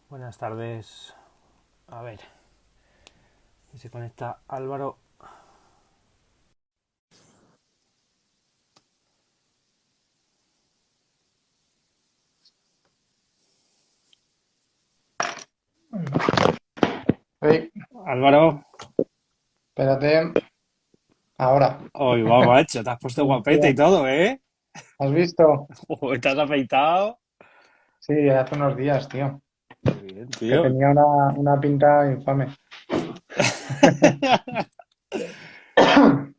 Buenas tardes. A ver, si se conecta Álvaro. Hey, Álvaro, espérate, ahora. hoy va, macho, te has puesto guapete y Hostia, todo, ¿eh? ¿has visto? Joder, te has afeitado. Sí, hace unos días, tío, Qué bien, que tío. tenía una pinta infame.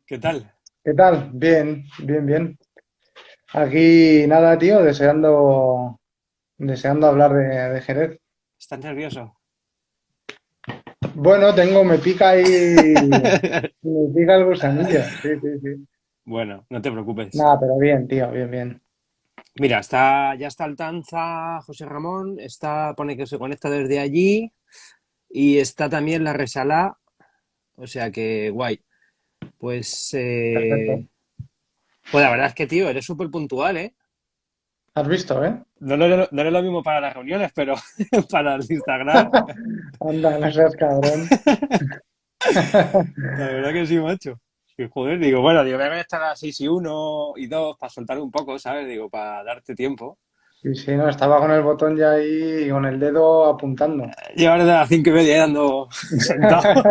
¿Qué tal? ¿Qué tal? Bien, bien, bien. Aquí nada, tío, deseando hablar de Jerez. ¿Estás nervioso? Bueno, me pica el gusanillo. Sí, sí, sí. Bueno, no te preocupes. Nada, pero bien, tío, bien, bien. Mira, ya está Altanza José Ramón, pone que se conecta desde allí y está también la Resalá, o sea que guay. Pues, Perfecto. pues la verdad es que, tío, eres súper puntual, ¿eh? ¿Has visto, eh? No eres lo mismo para las reuniones, pero para el Instagram. Anda, no seas cabrón. La verdad que sí, macho. Que joder, digo, bueno, digo, voy a conectar a las 6 y 1 y 2 para soltar un poco, ¿sabes? Digo, para darte tiempo. Sí, sí, no, estaba con el botón ya ahí y con el dedo apuntando. Y ahora de las 5 y media ya ando sentado.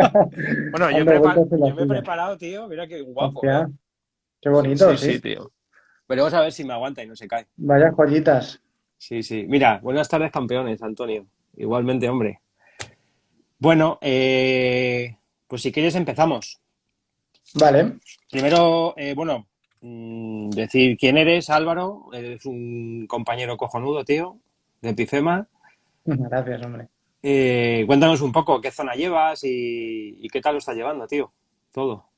Bueno, Dando vueltas en la yo me he silla. preparado, tío. Mira qué guapo, ¿eh? Hostia, qué bonito, Sí, sí. sí, tío. Veremos a ver si me aguanta y no se cae. Vaya joyitas. Sí, sí. Mira, buenas tardes, campeones, Antonio. Igualmente, hombre. Bueno, pues si quieres empezamos. Vale. Primero, bueno, decir quién eres, Álvaro. Eres un compañero cojonudo, tío, de Epifema. Gracias, hombre. Cuéntanos un poco qué zona llevas y qué tal lo estás llevando, tío. Todo.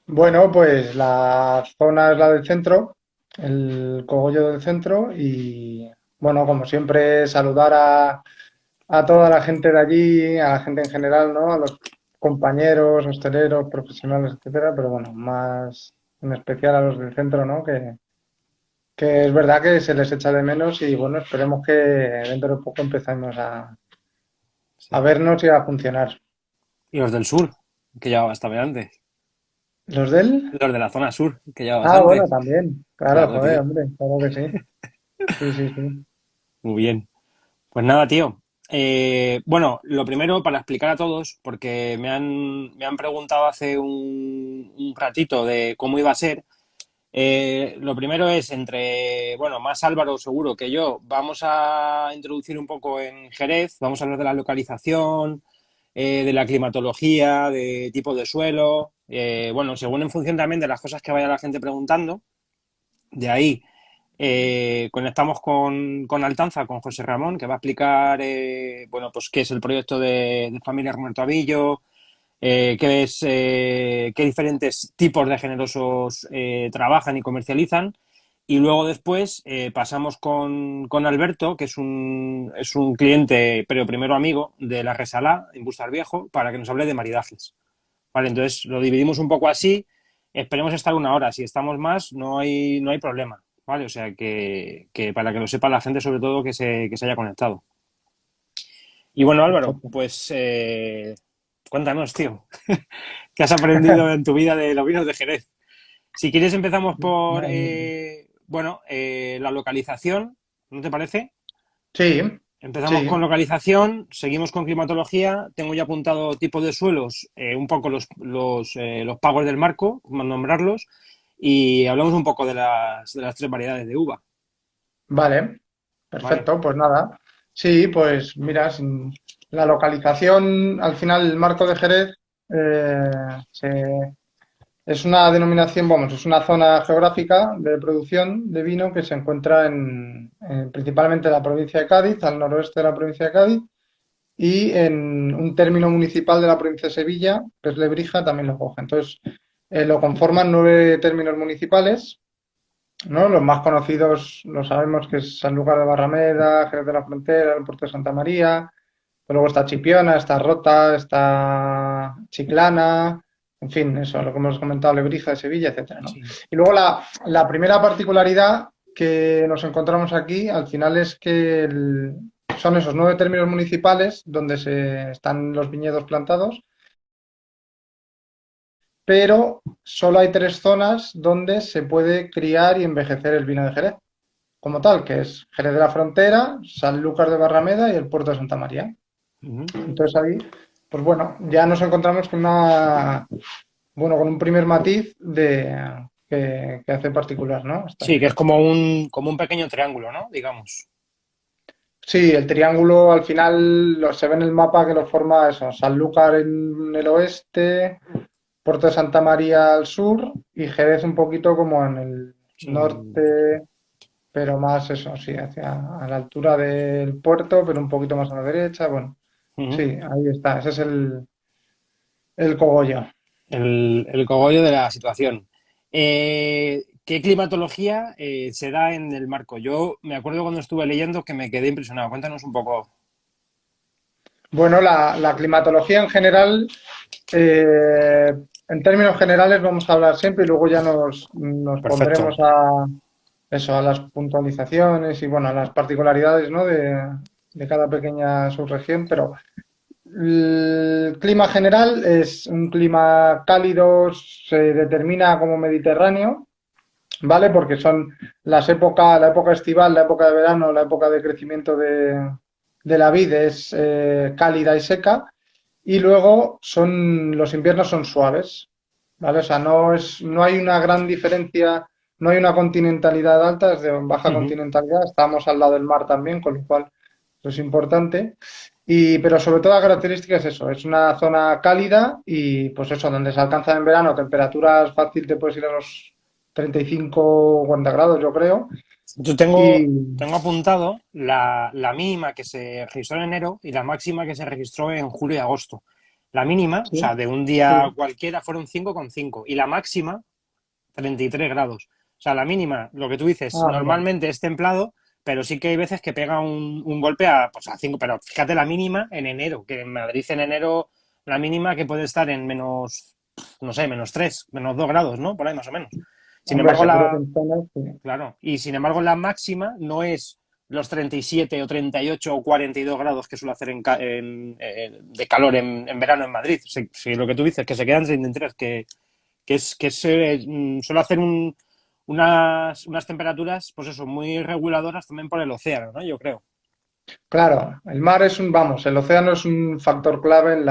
Bueno, pues la zona es la del centro, el cogollo del centro y bueno, como siempre, saludar a toda la gente de allí, a la gente en general, ¿no? A los compañeros, hosteleros, profesionales, etcétera, pero bueno, más en especial a los del centro, ¿no? Que es verdad que se les echa de menos y bueno, esperemos que dentro de poco empecemos a Sí. vernos y a funcionar. Y los del sur, que llevabas también antes. ¿Los del? Los de la zona sur, que llevabas Ah, bueno, antes. también. Claro, Claro, joder, tío. hombre, claro que sí. Sí, sí, sí. Muy bien. Pues nada, tío. Bueno, lo primero para explicar a todos, porque me han preguntado hace un ratito de cómo iba a ser. Lo primero es bueno, más Álvaro seguro que yo, vamos a introducir un poco en Jerez, vamos a hablar de la localización, de la climatología, de tipo de suelo, bueno, según en función también de las cosas que vaya la gente preguntando. De ahí conectamos con Altanza, con José Ramón, que va a explicar, bueno, pues qué es el proyecto de Familia Roberto Avillo, qué diferentes tipos de generosos trabajan y comercializan. Y luego después pasamos con Alberto, que es un cliente, pero primero amigo, de la Resalá, en Bustar Viejo, para que nos hable de maridajes. Vale, entonces lo dividimos un poco así. Esperemos estar una hora. Si estamos más, no hay problema. Vale, o sea que para que lo sepa la gente, sobre todo, que se haya conectado. Y bueno, Álvaro, Perfecto. pues cuéntanos, tío. ¿Qué has aprendido en tu vida de los vinos de Jerez? Si quieres empezamos por, Madre mía. bueno, la localización, ¿no te parece? Sí, Empezamos sí, con localización, seguimos con climatología, tengo ya apuntado tipo de suelos, un poco los pagos del marco, como nombrarlos, y hablamos un poco de de las tres variedades de uva, vale, ¿vale? perfecto, pues nada. Sí, pues mira, la localización, al final, el marco de Jerez es una denominación, vamos, es una zona geográfica de producción de vino que se encuentra principalmente en la provincia de Cádiz, al noroeste de la provincia de Cádiz, y en un término municipal de la provincia de Sevilla, que es Lebrija, también lo coge. Entonces, lo conforman 9 términos municipales, ¿no? Los más conocidos lo sabemos que es Sanlúcar de Barrameda, Jerez de la Frontera, el Puerto de Santa María, pero luego está Chipiona, está Rota, está Chiclana, en fin, eso, lo que hemos comentado, Lebrija de Sevilla, etcétera, ¿no? Sí. Y luego la primera particularidad que nos encontramos aquí, al final, es que son esos 9 términos municipales donde están los viñedos plantados, pero solo hay 3 zonas donde se puede criar y envejecer el vino de Jerez, como tal, que es Jerez de la Frontera, Sanlúcar de Barrameda y el Puerto de Santa María. Ujú. Entonces ahí, pues bueno, ya nos encontramos con con un primer matiz que hace particular, ¿no? Esta Sí, que es diferencia. como un pequeño triángulo, ¿no? Digamos. Sí, el triángulo al final se ve en el mapa que lo forma eso, Sanlúcar en el oeste, Puerto de Santa María al sur y Jerez un poquito como en el Sí. norte, pero más eso, sí, hacia a la altura del puerto, pero un poquito más a la derecha. Bueno, sí, Ujú. ahí está, ese es el cogollo. El cogollo de la situación. ¿Qué climatología se da en el marco? Yo me acuerdo cuando estuve leyendo que me quedé impresionado. Cuéntanos un poco. Bueno, la climatología en general, eh, en términos generales vamos a hablar siempre y luego ya nos Perfecto. pondremos a eso, a las puntualizaciones y bueno, a las particularidades, ¿no? de cada pequeña subregión, pero el clima general es un clima cálido, se determina como mediterráneo, ¿vale? Porque son la época estival, la época de verano, la época de crecimiento de la vid es cálida y seca, y luego los inviernos son suaves, ¿vale? O sea, no hay una gran diferencia, no hay una continentalidad alta, es de baja Ujú. continentalidad, estamos al lado del mar también, con lo cual eso es importante. Pero sobre todo la característica es eso, es una zona cálida y pues eso, donde se alcanzan en verano temperaturas fácil, te puedes ir a los 35 o 40 grados, yo creo. Yo Y tengo apuntado la mínima que se registró en enero y la máxima que se registró en julio y agosto. La mínima, o sí, sea, de un sí, día cualquiera, fueron 5,5 y la máxima 33 grados. O sea, la mínima, lo que tú dices, ah, mira, normalmente es templado, pero sí que hay veces que pega un golpe pues a 5. Pero fíjate la mínima en enero, que en Madrid en enero la mínima que puede estar en menos, no sé, -3, -2 grados, ¿no? Por ahí más o menos. Sin hombre, embargo, seguro que en zonas, sí. claro, y sin embargo la máxima no es los 37 o 38 o 42 grados que suele hacer de calor en verano en Madrid. Si lo que tú dices, que se quedan 33, suele hacer unas temperaturas, pues eso, muy reguladoras también por el océano, ¿no? Yo creo. Claro, el mar vamos, el océano es un factor clave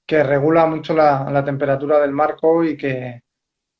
que regula mucho la temperatura del marco y que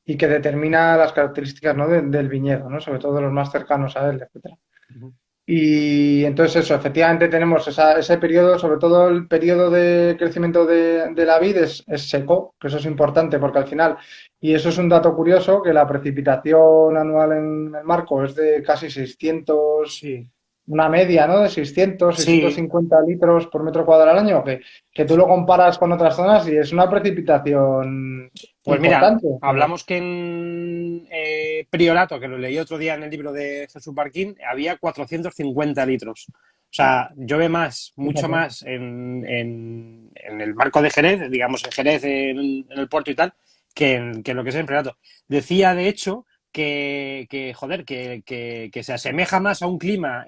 determina las características, ¿no? del viñedo, ¿no? Sobre todo de los más cercanos a él, etcétera. Ujú. Y entonces eso, efectivamente tenemos ese periodo, sobre todo el periodo de crecimiento de la vid es seco, que eso es importante porque al final, y eso es un dato curioso, que la precipitación anual en el marco es de casi 600, Sí, una media, ¿no? De 600, sí, 650 litros por metro cuadrado al año, que tú lo comparas con otras zonas y es una precipitación pues mira, importante. hablamos que en Priorato, que lo leí otro día en el libro de Jesús Barquín, había 450 litros. O sea, llueve más, mucho Fíjate. más en el marco de Jerez, digamos en Jerez, en el puerto y tal, que en lo que es en Priorato. Decía, de hecho, joder, que se asemeja más a un clima,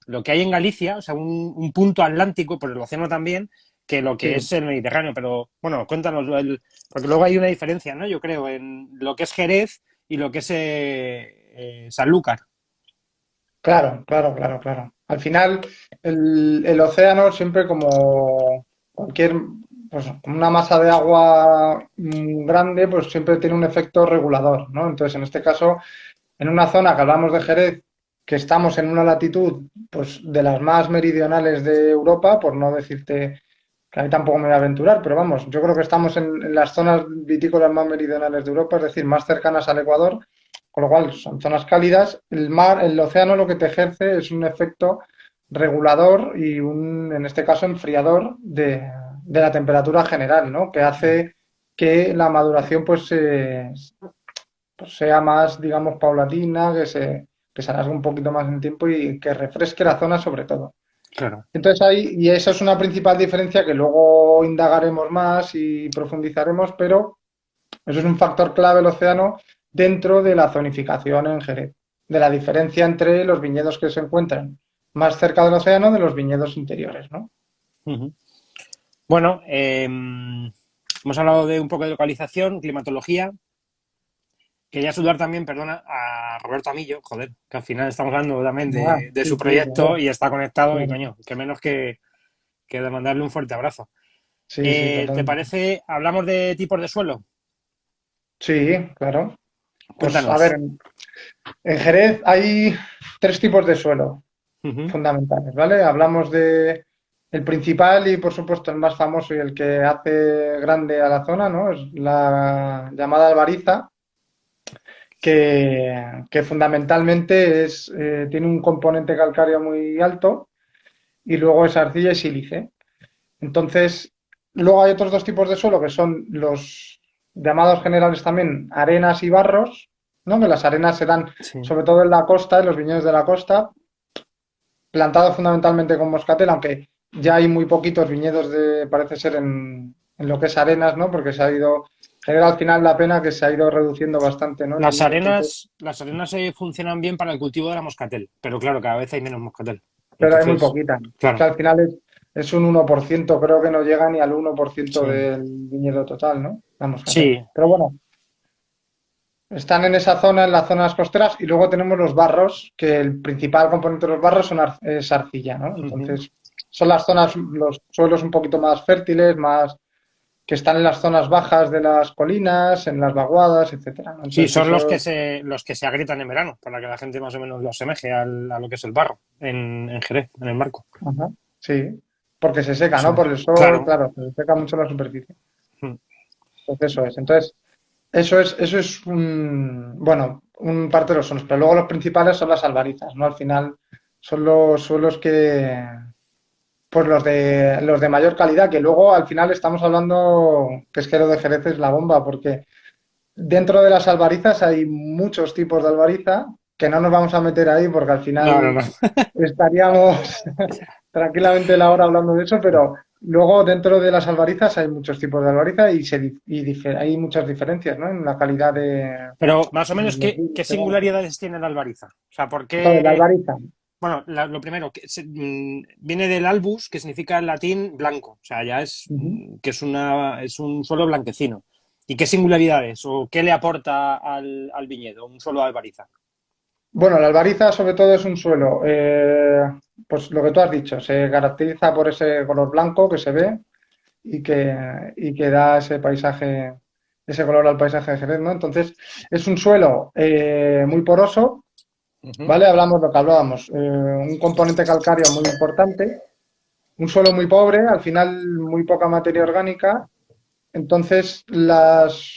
lo que hay en Galicia, o sea, un punto atlántico, por el océano también, que lo que Sí. es el Mediterráneo. Pero bueno, cuéntanos, porque luego hay una diferencia, ¿no? Yo creo, en lo que es Jerez y lo que es Sanlúcar. Claro, claro, claro, claro. Al final, el océano siempre como cualquier, pues como una masa de agua grande, pues siempre tiene un efecto regulador, ¿no? Entonces, en este caso, en una zona que hablamos de Jerez, que estamos en una latitud, pues de las más meridionales de Europa, por no decirte que ahí tampoco me voy a aventurar, pero vamos, yo creo que estamos en las zonas vitícolas más meridionales de Europa, es decir, más cercanas al Ecuador, con lo cual son zonas cálidas. El mar, el océano lo que te ejerce es un efecto regulador y en este caso, enfriador de la temperatura general, ¿no? Que hace que la maduración pues sea más, digamos, paulatina, que se alargue un poquito más en el tiempo y que refresque la zona sobre todo. Claro, Entonces ahí, y esa es una principal diferencia que luego indagaremos más y profundizaremos, pero eso es un factor clave el océano dentro de la zonificación en Jerez, de la diferencia entre los viñedos que se encuentran más cerca del océano de los viñedos interiores, ¿no? Ujú. Bueno, hemos hablado de un poco de localización, climatología. Quería saludar también, perdona, a Roberto Amillo, joder, que al final estamos hablando también Ah, de sí, su sí, proyecto claro, y está conectado y claro. coño, que menos que de mandarle un fuerte abrazo. Sí, sí, ¿Te totalmente. parece? ¿Hablamos de tipos de suelo? Sí, claro. Pues a ver, Cuéntanos. en Jerez hay tres tipos de suelo Ujú. fundamentales, ¿vale? Hablamos de el principal y por supuesto el más famoso y el que hace grande a la zona, ¿no? Es la llamada albariza, que fundamentalmente tiene un componente calcáreo muy alto y luego es arcilla y sílice. Entonces, luego hay otros dos tipos de suelo que son los llamados generales también arenas y barros, ¿no? Que las arenas se dan Sí. sobre todo en la costa, en los viñedos de la costa, plantados fundamentalmente con moscatel, aunque ya hay muy poquitos viñedos parece ser en lo que es arenas, ¿no? Porque genera al final la pena que se ha ido reduciendo bastante, ¿no? El viñedo tinto, Las arenas funcionan bien para el cultivo de la moscatel, pero claro, cada vez hay menos moscatel. pero hay muy Entonces, poquita. Es que claro, al final es un 1%, creo que no llega ni al 1% sí, del viñedo total, ¿no? La moscatel. sí, Pero bueno, están en esa zona, en las zonas costeras, y luego tenemos los barros, que el principal componente de los barros es arcilla, ¿no? ujú. Entonces, son las zonas, los suelos un poquito más fértiles, más que están en las zonas bajas de las colinas, en las vaguadas, etcétera, ¿no? Sí, Entonces, son eso, los que se agrietan en verano, para que la gente más o menos lo asemeje a lo que es el barro en Jerez, en el marco. ajá, sí, porque se seca, Eso ¿no? Por es. el sol, Claro. claro, se seca mucho la superficie. Mm. Entonces, eso es. Entonces, eso es bueno, un parte de los suelos, pero luego los principales son las albarizas, ¿no? Al final son los suelos pues los de mayor calidad, que luego al final estamos hablando que es que lo de Jerez es la bomba, porque dentro de las albarizas hay muchos tipos de albariza que no nos vamos a meter ahí porque al No, no, final no. estaríamos tranquilamente la hora hablando de eso, pero luego dentro de las albarizas hay muchos tipos de albariza hay muchas diferencias, ¿no? En la calidad Pero más o de menos, los ¿qué vinos que dan. singularidades tiene la albariza? O sea, ¿por Entonces, la qué? albariza. Bueno, lo primero, viene del albus, que significa en latín blanco. O sea, ya es Ujú. que es un suelo blanquecino. ¿Y qué singularidades o qué le aporta al viñedo un suelo de albariza? Bueno, la albariza sobre todo es un suelo, pues lo que tú has dicho, se caracteriza por ese color blanco que se ve y que da ese paisaje, ese color al paisaje de Jerez, ¿no? Entonces, es un suelo muy poroso, Ujú. ¿vale? Hablamos lo que hablábamos, un componente calcáreo muy importante, un suelo muy pobre, al final muy poca materia orgánica. Entonces, las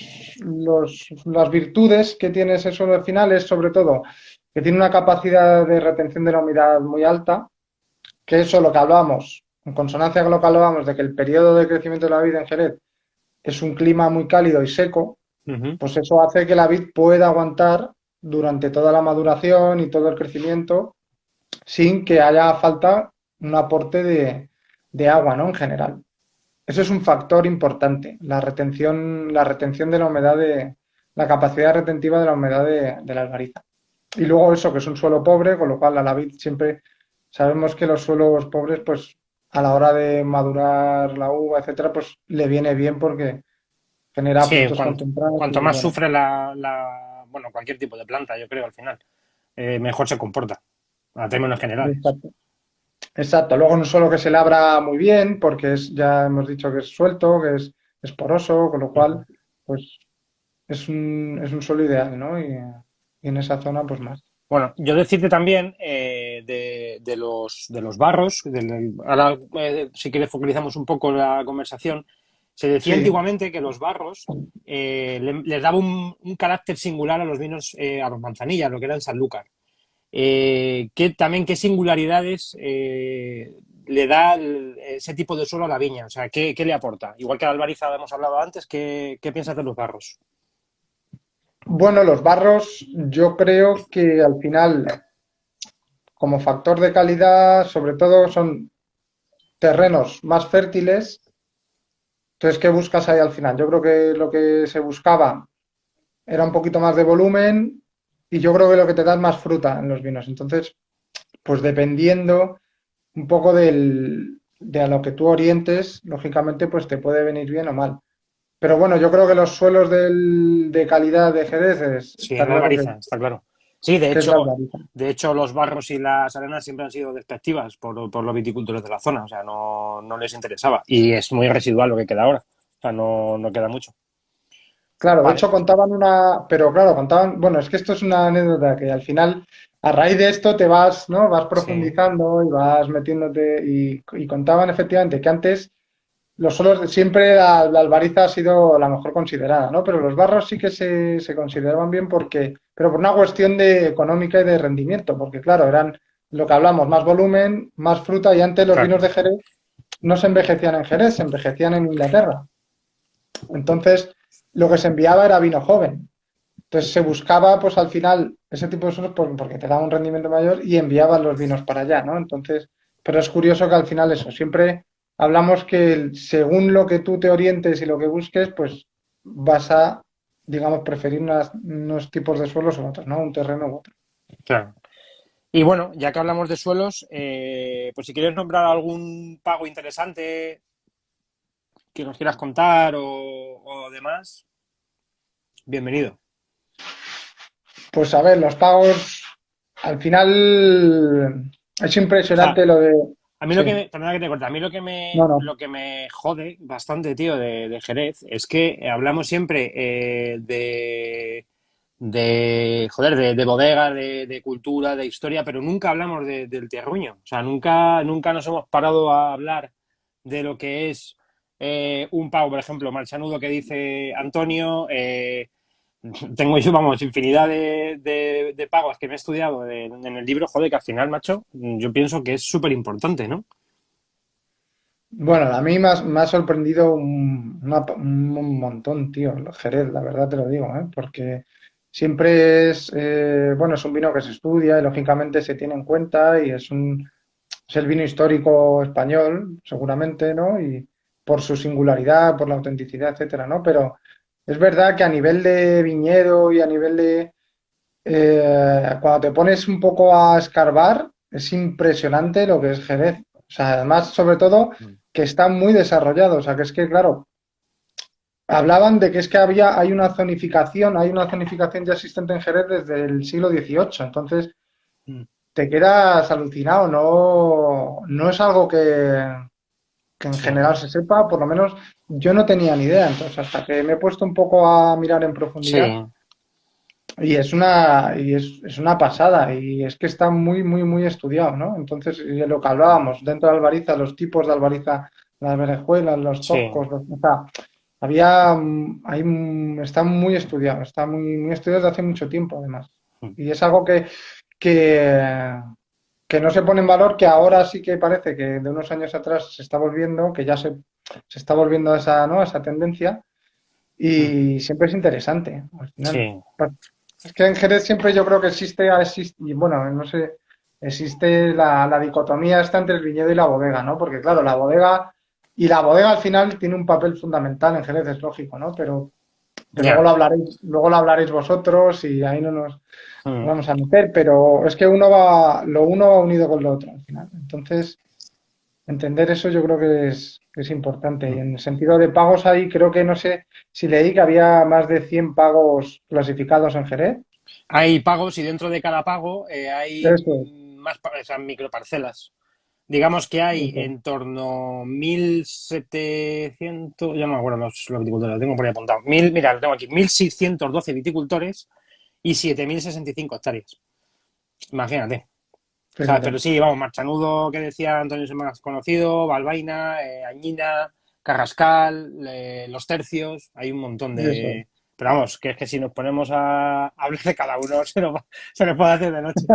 virtudes que tiene ese suelo al final es sobre todo que tiene una capacidad de retención de la humedad muy alta, que eso lo que hablábamos, en consonancia con lo que hablábamos de que el periodo de crecimiento de la vid en Jerez es un clima muy cálido y seco, Ujú. pues eso hace que la vid pueda aguantar durante toda la maduración y todo el crecimiento sin que haya falta un aporte de agua, ¿no? En general. Eso es un factor importante, la retención de la humedad la capacidad retentiva de la humedad de la albariza. Y luego eso, que es un suelo pobre, con lo cual a la vid siempre sabemos que los suelos pobres, pues a la hora de madurar la uva, etcétera, pues le viene bien porque genera Sí, frutos concentrados cuanto y más bueno, sufre bueno, cualquier tipo de planta, yo creo, al final, mejor se comporta, a términos generales. exacto. Exacto. Luego un suelo que se labra muy bien, porque ya hemos dicho que es suelto, es poroso, con lo Ujú. cual, pues es un suelo ideal, ¿no? Y en esa zona, pues más. Bueno, yo decirte también de los barros, ahora si quieres focalizamos un poco la conversación, se decía Sí. antiguamente que los barros les daba un carácter singular a los vinos, a los manzanillas, lo que era el Sanlúcar. También qué singularidades le da ese tipo de suelo a la viña, o sea, qué le aporta. Igual que a la albariza hemos hablado antes, ¿qué piensas de los barros? Bueno, los barros, yo creo que al final, como factor de calidad, sobre todo son terrenos más fértiles. Entonces, ¿qué buscas ahí al final? Yo creo que lo que se buscaba era un poquito más de volumen y yo creo que lo que te da es más fruta en los vinos. Entonces, pues dependiendo un poco de a lo que tú orientes, lógicamente, pues te puede venir bien o mal. Pero bueno, yo creo que los suelos de calidad de Jerez Sí, está en claro Albariza, está claro. Sí, que es la albariza. de hecho, los barros y las arenas siempre han sido despectivas por los viticultores de la zona, o sea, no les interesaba. Y es muy residual lo que queda ahora, o sea, no queda mucho. Claro, de Vale, hecho contaban pero claro, contaban, bueno, es que esto es una anécdota que al final, a raíz de esto te vas, ¿no? Vas sí, profundizando y vas metiéndote y contaban efectivamente que antes los suelos, siempre la albariza ha sido la mejor considerada, ¿no? Pero los barros sí que se consideraban bien pero por una cuestión de económica y de rendimiento, porque claro, eran lo que hablamos, más volumen, más fruta y antes los claro. vinos de Jerez no se envejecían en Jerez, se envejecían en Inglaterra. Entonces, lo que se enviaba era vino joven. Entonces se buscaba, pues al final, ese tipo de suelos porque te daba un rendimiento mayor y enviaban los vinos para allá, ¿no? Entonces, pero es curioso que al final eso, siempre hablamos que según lo que tú te orientes y lo que busques, pues vas a, digamos, preferir unos tipos de suelos u otros, ¿no? Un terreno u otro. Claro. Y bueno, ya que hablamos de suelos, pues si quieres nombrar algún pago interesante que nos quieras contar o demás, bienvenido. Pues a ver, los pagos, al final es O sea, impresionante lo de... a mí lo Sí, que perdona que te corte, a mí no, no. lo que me jode bastante, tío, de Jerez, es que hablamos siempre joder, de bodega, de cultura, de historia, pero nunca hablamos del terruño. O sea, nunca nos hemos parado a hablar de lo que es un pavo, por ejemplo, Marchanudo que dice Antonio, tengo yo, vamos, infinidad de pagos que me he estudiado en el libro, joder, que al final, macho, yo pienso que es súper importante, ¿no? Bueno, a mí me ha sorprendido un montón, tío, el Jerez, la verdad te lo digo, ¿eh? Porque siempre bueno, es un vino que se estudia y lógicamente se tiene en cuenta y es el vino histórico español, seguramente, ¿no? Y por su singularidad, por la autenticidad, etcétera, ¿no? Pero es verdad que a nivel de viñedo y a nivel cuando te pones un poco a escarbar, es impresionante lo que es Jerez. O sea, además, sobre todo, que está muy desarrollado. O sea, que es que, claro, hablaban de que es que hay una zonificación ya existente en Jerez desde el siglo XVIII. Entonces, te quedas alucinado. No es algo que en Sí, general se sepa, por lo menos yo no tenía ni idea. Entonces, hasta que me he puesto un poco a mirar en sí, profundidad. Es una pasada, y es que está muy, muy, muy estudiado, ¿no? Entonces, y de lo que hablábamos, dentro de Albariza, los tipos de Albariza, las berenjuelas, los sí. zocos, o sea, está muy estudiado, está muy, muy estudiado desde hace mucho tiempo, además. Y es algo que, que no se pone en valor, que ahora sí que parece que de unos años atrás se está volviendo, que se está volviendo a esa, ¿no? a esa tendencia, y siempre es interesante, al final. Sí. Es que en Jerez siempre yo creo que existe, y bueno, no sé, existe la dicotomía esta entre el viñedo y la bodega, ¿no? Porque claro, la bodega al final tiene un papel fundamental en Jerez, es lógico, ¿no? Pero que Ya. luego lo hablaréis vosotros y ahí no nos Mm. vamos a meter, pero es que lo uno va unido con lo otro al final. Entonces, entender eso yo creo que es importante. Y en el sentido de pagos ahí, creo que no sé si leí que había más de 100 pagos clasificados en Jerez. Hay pagos y dentro de cada pago hay Eso es. o sea, microparcelas. Digamos que hay Eso. en torno 1.700, ya no me acuerdo los viticultores, lo tengo por ahí apuntado. Mira, lo tengo aquí, 1.612 viticultores y 7.065 hectáreas. Imagínate. O sea, pero Fíjate. sí, vamos, Marchanudo, que decía Antonio, es el más conocido, Balbaina, Añina, Carrascal, Los Tercios, hay un montón Eso. Pero vamos, que es que si nos ponemos a hablar de cada uno se nos puede hacer de noche.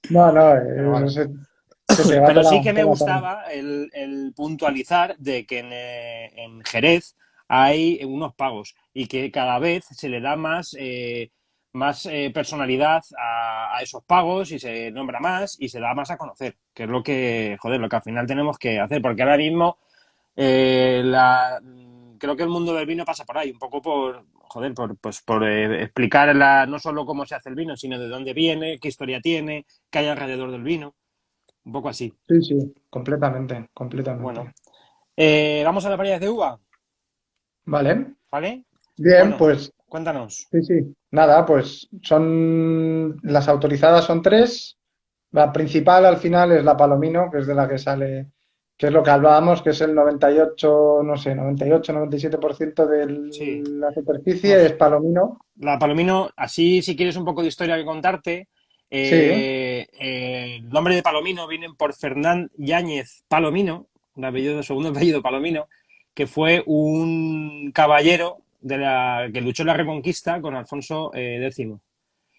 No, no, Pero bueno. se te va Pero sí que toda me la tarde. gustaba el puntualizar de que en Jerez hay unos pagos y que cada vez se le da más personalidad a esos pagos y se nombra más y se da más a conocer, que es joder, lo que al final tenemos que hacer, porque ahora mismo creo que el mundo del vino pasa por ahí, un poco joder, por explicar no solo cómo se hace el vino, sino de dónde viene, qué historia tiene, qué hay alrededor del vino. un poco así. Sí, sí, completamente, Bueno, completamente. vamos a las variedades de uva, Vale, ¿vale? bien, Bueno, pues cuéntanos. sí, sí. Nada, pues son las autorizadas son tres. La principal al final es la Palomino, que es de la que sale, que es lo que hablábamos, que es el 98, no sé, 98, 97% de Sí, la superficie es pues Palomino. la Palomino, así si quieres un poco de historia que contarte, Sí, el nombre de Palomino viene por Fernán Yáñez Palomino, un apellido, segundo apellido Palomino, que fue un caballero que luchó en la Reconquista con Alfonso X.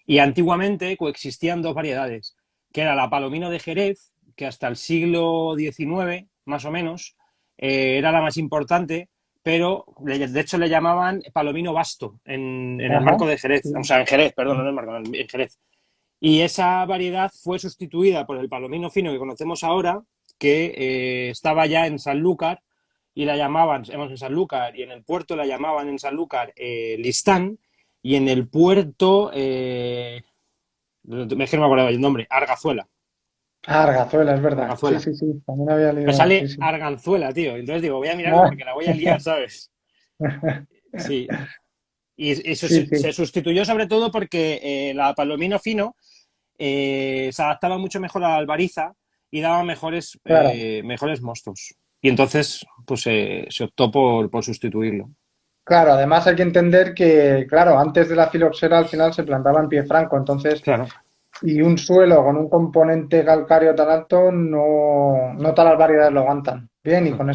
Y antiguamente coexistían dos variedades, que era la Palomino de Jerez, que hasta el siglo XIX, más o menos, era la más importante, pero de hecho le llamaban Palomino Basto en el ajá, marco de Jerez, o sí, sea, en Jerez, perdón, no en el marco, en Jerez. Y esa variedad fue sustituida por el Palomino fino que conocemos ahora, que estaba ya en Sanlúcar y la llamaban, en Sanlúcar y en el puerto la llamaban en Sanlúcar Listán y en el puerto, me que no me acordaba el nombre, Argazuela. Argazuela, es verdad. Sí, Argazuela. sí, sí, también había Me leído, sí, sale sí. Arganzuela, tío. Entonces digo, voy a mirarlo Ah, porque la voy a liar, ¿sabes? Sí. Y eso sí, se sí, sustituyó sobre todo porque la Palomino fino se adaptaba mucho mejor a la albariza y daba claro. mejores mostos. Y entonces, pues se optó por sustituirlo. Claro, además hay que entender que, claro, antes de la filoxera al final se plantaba en pie franco, entonces, Claro. y un suelo con un componente calcáreo tan alto, no todas las variedades lo aguantan bien, y con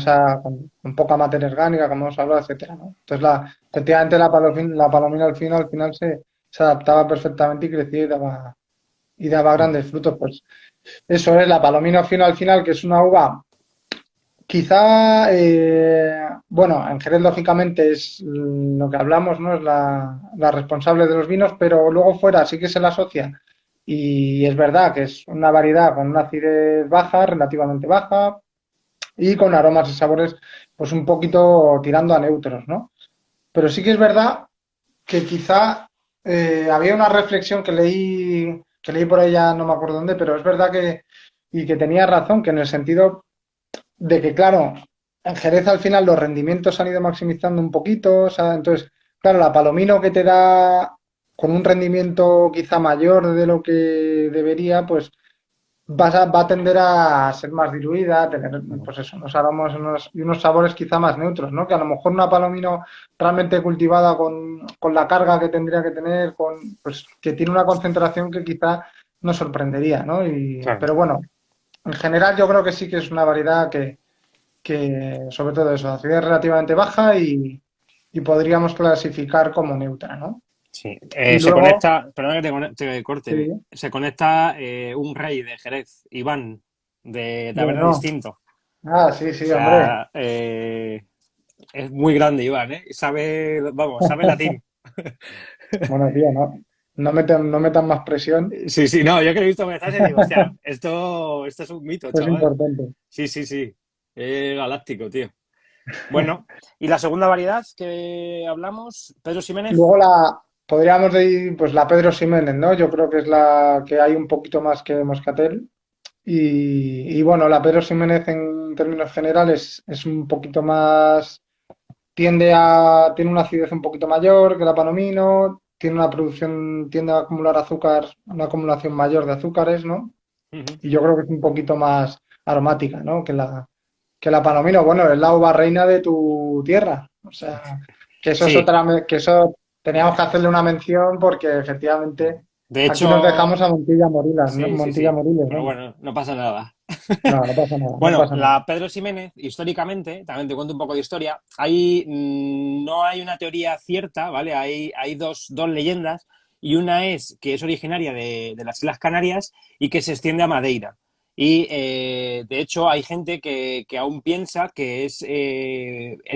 poca materia orgánica, como hemos hablado, etcétera, ¿no? Entonces, efectivamente, la palomina al final se adaptaba perfectamente y crecía y daba grandes frutos. Pues eso es la palomino fino al final, que es una uva. Quizá, bueno, en Jerez lógicamente es lo que hablamos, ¿no? Es la responsable de los vinos, pero luego fuera sí que se la asocia. Y es verdad que es una variedad con una acidez baja, relativamente baja, y con aromas y sabores, pues un poquito tirando a neutros, ¿no? Pero sí que es verdad que quizá había una reflexión que leí por ahí, ya no me acuerdo dónde, pero es verdad y que tenía razón, que en el sentido de que, claro, en Jerez al final los rendimientos se han ido maximizando un poquito, o sea, entonces, claro, la Palomino que te da con un rendimiento quizá mayor de lo que debería, pues va a tender a ser más diluida, a tener, pues eso, unos aromas y unos sabores quizá más neutros, ¿no? Que a lo mejor una Palomino realmente cultivada con la carga que tendría que tener, pues que tiene una concentración que quizá nos sorprendería, ¿no? Claro. Pero bueno, en general yo creo que sí que es una variedad que sobre todo eso, acidez relativamente baja y podríamos clasificar como neutra, ¿no? Sí, Y se luego, conecta, perdona que te corte, sí, se conecta un rey de Jerez, Iván, de Taberna bueno, Distinto. sí, O sí, hombre, sea, es muy grande Iván, ¿eh? Sabe, vamos, sabe latín. bueno, tío, no metan más presión, Sí, sí, no, yo que lo he visto comenzar y digo, hostia, esto es un mito, esto es chaval. importante. Sí, sí, sí, galáctico, tío. Bueno, y la segunda variedad que hablamos, Pedro Ximénez. Luego podríamos ir, pues la Pedro Ximénez, ¿no? Yo creo que es la que hay un poquito más que Moscatel. Y bueno, la Pedro Ximénez en términos generales es un poquito más tiene una acidez un poquito mayor que la Palomino, tiene una producción, tiende a acumular azúcar, una acumulación mayor de azúcares, ¿no? Ujú. Y yo creo que es un poquito más aromática, ¿no? Que la Palomino. Bueno, es la uva reina de tu tierra. O sea, que eso es Sí, que eso teníamos que hacerle una mención porque efectivamente de aquí nos hecho, dejamos a Montilla Morilas, ¿no? sí, sí, Montilla sí, Moriles, pero vamos. bueno, no pasa nada. No, no pasa nada, no Bueno, pasa nada. la Pedro Ximénez, históricamente, también te cuento un poco de historia, no hay una teoría cierta, ¿vale? Hay dos leyendas, y una es que es originaria de las Islas Canarias y que se extiende a Madeira. Y de hecho hay gente que aún piensa que es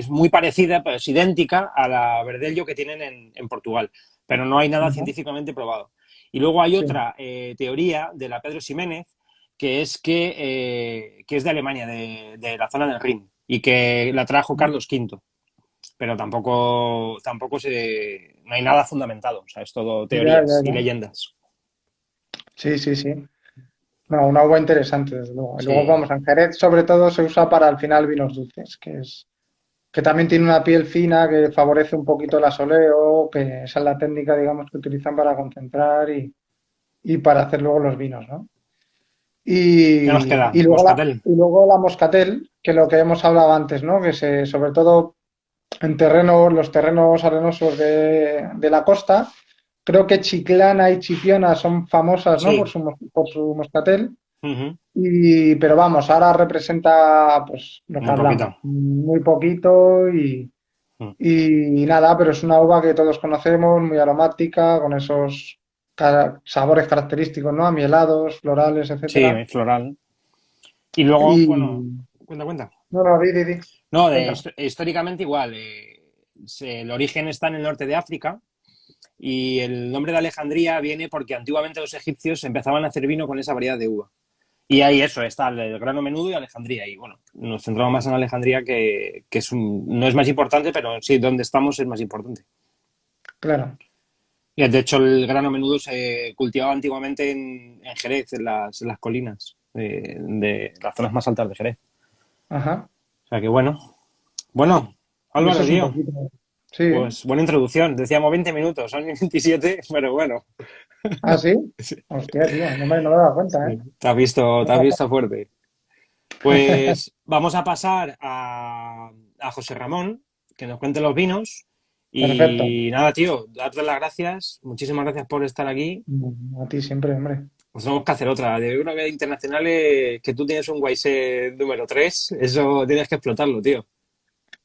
muy parecida, pero es idéntica a la Verdelho que tienen en Portugal, pero no hay nada Ajá, científicamente probado. Y luego hay sí. otra teoría de la Pedro Ximénez que es que es de Alemania, de la zona del Rin, y que la trajo Carlos V, pero no hay nada fundamentado, o sea, es todo Ya, teorías ya, y ya. leyendas. Sí, sí, sí. No, una uva interesante, desde luego. Y luego, Sí, vamos, en Jerez sobre todo se usa para al final vinos dulces, que también tiene una piel fina que favorece un poquito el asoleo, que esa es la técnica, digamos, que utilizan para concentrar y para hacer luego los vinos, ¿no? ¿qué nos queda? Y luego Moscatel. y luego la moscatel, que lo que hemos hablado antes, ¿no? Sobre todo en terrenos, los terrenos arenosos de la costa, creo que Chiclana y Chipiona son famosas, ¿no? Sí. Por su moscatel. Ujú. Pero vamos, ahora representa pues lo que Muy hablamos, poquito. muy poquito Mm. y nada, pero es una uva que todos conocemos, muy aromática, con esos sabores característicos, ¿no? Amielados, florales, Sí, etcétera. floral. Y luego, bueno, Y cuenta, cuenta. no, no, di, No, cuenta. históricamente igual. El origen está en el norte de África y el nombre de Alejandría viene porque antiguamente los egipcios empezaban a hacer vino con esa variedad de uva. Y ahí eso, está el grano menudo y Alejandría. Y bueno, nos centramos más en Alejandría, que no es más importante, pero sí, donde estamos es más importante. Claro, Y de hecho, el grano menudo se cultivaba antiguamente en Jerez, en las colinas de las zonas más altas de Jerez. ajá. O sea que bueno. Bueno, Y eso Álvaro, es un tío, poquito. Sí. pues buena introducción. Decíamos 20 minutos, son 27, pero bueno. Ah, sí. Hostia, tío, no me he dado cuenta, ¿eh? Te has visto fuerte. Pues vamos a pasar a José Ramón, que nos cuente los vinos. Perfecto. Y nada, tío, darte las gracias. Muchísimas gracias por estar aquí. A ti siempre, hombre. Pues tenemos que hacer otra. De una vez internacional que tú tienes un Guaisé número 3. Eso tienes que explotarlo, tío.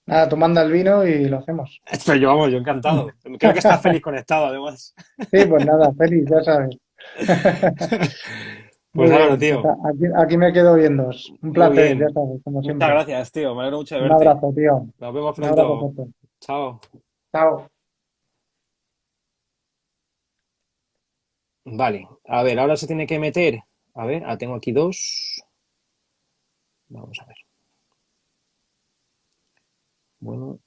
Nada, tú manda el vino y lo hacemos. Pero yo, vamos, yo encantado. Creo que estás feliz conectado, además. Sí, pues nada, feliz, ya sabes. Pues Muy Álvaro, bien, pues tío, aquí me quedo viendo. Un muy placer, ya bien. sabes, como Muchas siempre. gracias, tío. Me alegro mucho de Un verte. abrazo, tío. Nos vemos Un abrazo pronto. fuerte. Chao. Chao. Vale, a ver, ahora se tiene que meter. A ver, tengo aquí dos. Vamos a ver. Bueno,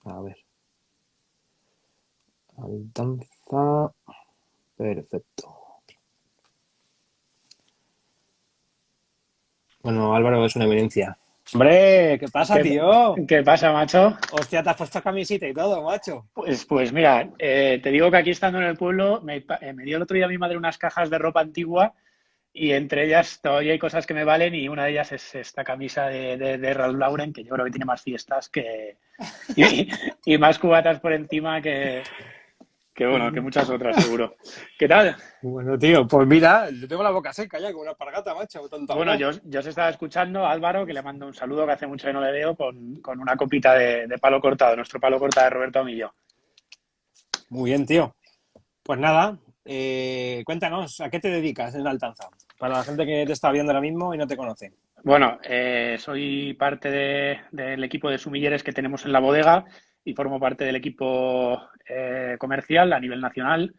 a ver. Altanza. Perfecto. Bueno, Álvaro es una eminencia. Hombre, ¿qué pasa, ¿Qué, tío? qué pasa, macho? Hostia, te has puesto camisita y todo, macho. Pues mira, te digo que aquí estando en el pueblo me dio el otro día mi madre unas cajas de ropa antigua y entre ellas todavía hay cosas que me valen y una de ellas es esta camisa de Ralph Lauren que yo creo que tiene más fiestas y, y más cubatas por encima que bueno, que muchas otras seguro. ¿Qué tal? Bueno, tío, pues mira, yo tengo la boca seca ya, como una pargata, macho, tanto Bueno, hablar. yo os estaba escuchando a Álvaro, que le mando un saludo que hace mucho que no le veo, con una copita de palo cortado, nuestro palo cortado de Roberto Amillo. Muy bien, tío. Pues nada, cuéntanos, ¿a qué te dedicas en Altanza? Para la gente que te está viendo ahora mismo y no te conoce. Bueno, soy parte del equipo de sumilleres que tenemos en la bodega y formo parte del equipo comercial a nivel nacional,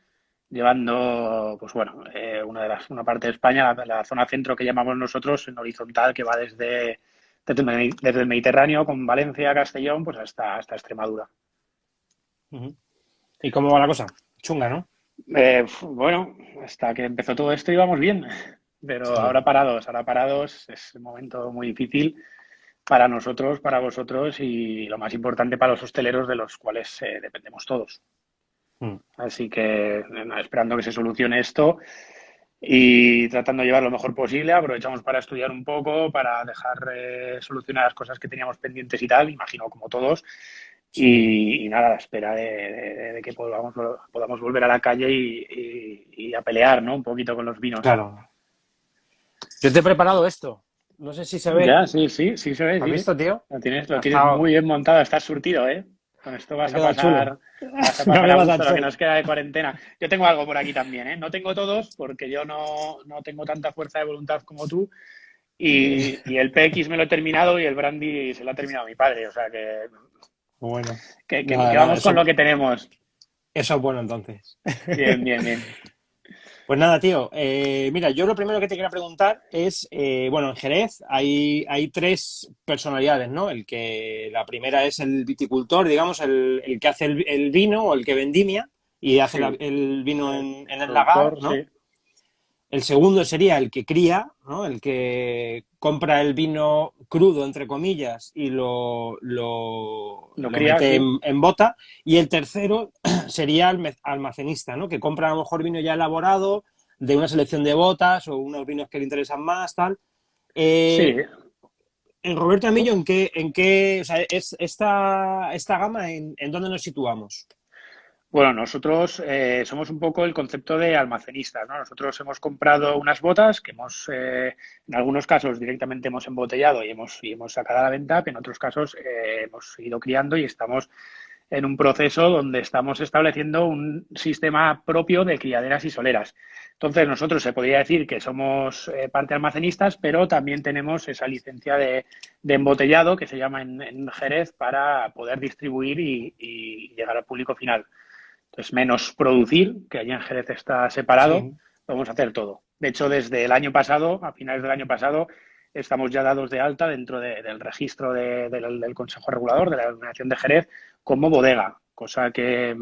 llevando, pues bueno, una parte de España, la zona centro que llamamos nosotros, en horizontal, que va desde el Mediterráneo, con Valencia, Castellón, pues hasta Extremadura. Ujú. ¿Y cómo va la cosa? Chunga, ¿no? Bueno, hasta que empezó todo esto íbamos bien, pero Sí. ahora parados es un momento muy difícil para nosotros, para vosotros y lo más importante para los hosteleros de los cuales dependemos todos. Mm. Así que nada, esperando que se solucione esto y tratando de llevar lo mejor posible, aprovechamos para estudiar un poco, para dejar solucionar las cosas que teníamos pendientes y tal, imagino como todos. Sí, Y nada, a la espera de que podamos volver a la calle y a pelear, ¿no? Un poquito con los vinos. claro. Yo te he preparado esto. No sé si se ve. Ya, sí, sí, sí se ve, ¿Has sí, sí. visto, tío? Lo Ha tienes muy estado, bien montado, estás surtido, ¿eh? Con esto ha quedado chulo. vas a No pasar me a vas a gusto lo que hacer. nos queda de cuarentena. Yo tengo algo por aquí también, ¿eh? No tengo todos porque yo no tengo tanta fuerza de voluntad como tú y el PX me lo he terminado y el Brandy se lo ha terminado mi padre, o sea Bueno, que nada, nada, vamos con eso, lo que tenemos. eso es bueno entonces. Bien, bien, bien. Pues nada, tío. Mira, yo lo primero que te quería preguntar es, bueno, en Jerez hay tres personalidades, ¿no? La primera es el viticultor, digamos, el que hace el vino o el que vendimia y hace Sí, el vino en el lagar, productor, ¿no? sí. El segundo sería el que cría, ¿no? El que compra el vino crudo, entre comillas, y Lo lo cría, mete sí. en bota. Y el tercero sería el almacenista, ¿no? Que compra a lo mejor vino ya elaborado de una selección de botas o unos vinos que le interesan más, tal. Sí. En Roberto Amillo, o sea, es esta gama, ¿en dónde nos situamos? Bueno, nosotros somos un poco el concepto de almacenistas, ¿no? Nosotros hemos comprado unas botas que en algunos casos directamente hemos embotellado y hemos sacado a la venta, que en otros casos hemos ido criando y estamos en un proceso donde estamos estableciendo un sistema propio de criaderas y soleras. Entonces, nosotros se podría decir que somos parte almacenistas, pero también tenemos esa licencia de embotellado que se llama en Jerez para poder distribuir y llegar al público final. Entonces, menos producir, que allí en Jerez está separado, Sí. vamos a hacer todo. De hecho, desde el año pasado, a finales del año pasado, estamos ya dados de alta dentro del registro del Consejo Regulador, de la Denominación de Jerez, como bodega, cosa que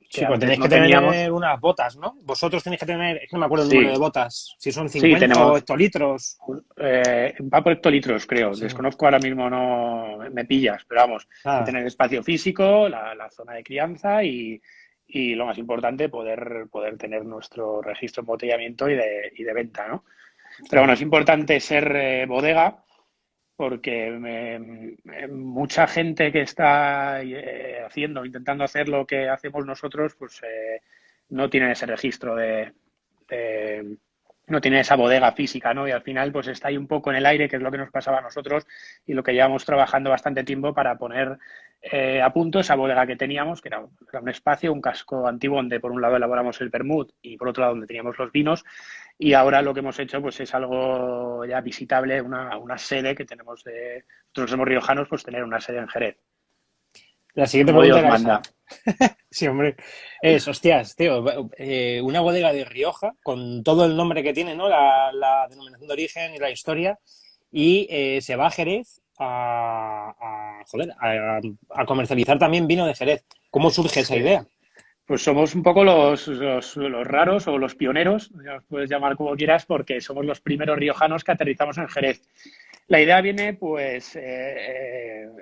Sí, pues antes tenéis que no teníamos. tener unas botas, ¿no? Vosotros tenéis que tener, es que no me acuerdo el número Sí, de botas, si son sí, 50 o tenemos. hectolitros. Va por hectolitros, creo. Sí, Desconozco ahora mismo, no me pillas, pero vamos, que nada. tener espacio físico, la zona de crianza y lo más importante, poder tener nuestro registro de embotellamiento y de venta, ¿no? Pero bueno, Claro. es importante ser bodega porque mucha gente que está intentando hacer lo que hacemos nosotros, pues no tienen ese registro de- no tiene esa bodega física, ¿no? Y al final, pues está ahí un poco en el aire, que es lo que nos pasaba a nosotros y lo que llevamos trabajando bastante tiempo para poner a punto esa bodega que teníamos, que era un espacio, un casco antiguo donde por un lado elaboramos el vermut y por otro lado donde teníamos los vinos y ahora lo que hemos hecho pues es algo ya visitable, una sede que tenemos nosotros somos riojanos, pues tener una sede en Jerez, La siguiente como pregunta Dios era esa. manda. Sí, hombre. Hostias, tío, una bodega de Rioja con todo el nombre que tiene, ¿no? La denominación de origen y la historia. Y se va a Jerez joder, a comercializar también vino de Jerez. ¿Cómo surge esa Sí. idea? Pues somos un poco los raros o los pioneros, ya los puedes llamar como quieras, porque somos los primeros riojanos que aterrizamos en Jerez. La idea viene, pues,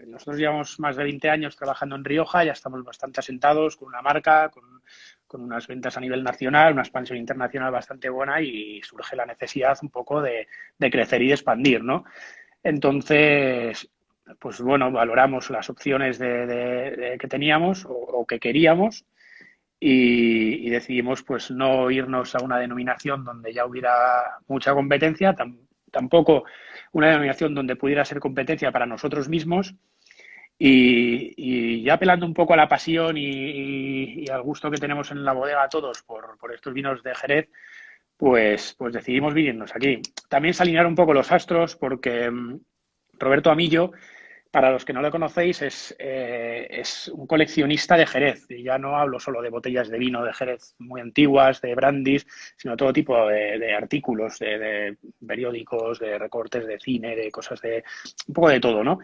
nosotros llevamos más de 20 años trabajando en Rioja, ya estamos bastante asentados con una marca, con unas ventas a nivel nacional, una expansión internacional bastante buena y surge la necesidad un poco de crecer y de expandir, ¿no? Entonces, pues bueno, valoramos las opciones que teníamos o que queríamos y decidimos pues no irnos a una denominación donde ya hubiera mucha competencia, tampoco una denominación donde pudiera ser competencia para nosotros mismos y ya apelando un poco a la pasión y al gusto que tenemos en la bodega todos por estos vinos de Jerez, pues decidimos venirnos aquí. También se alinearon un poco los astros porque Roberto Amillo, para los que no lo conocéis, es un coleccionista de Jerez. Y ya no hablo solo de botellas de vino de Jerez muy antiguas, de brandies, sino todo tipo de artículos, de periódicos, de recortes de cine, de cosas de un poco de todo, ¿no?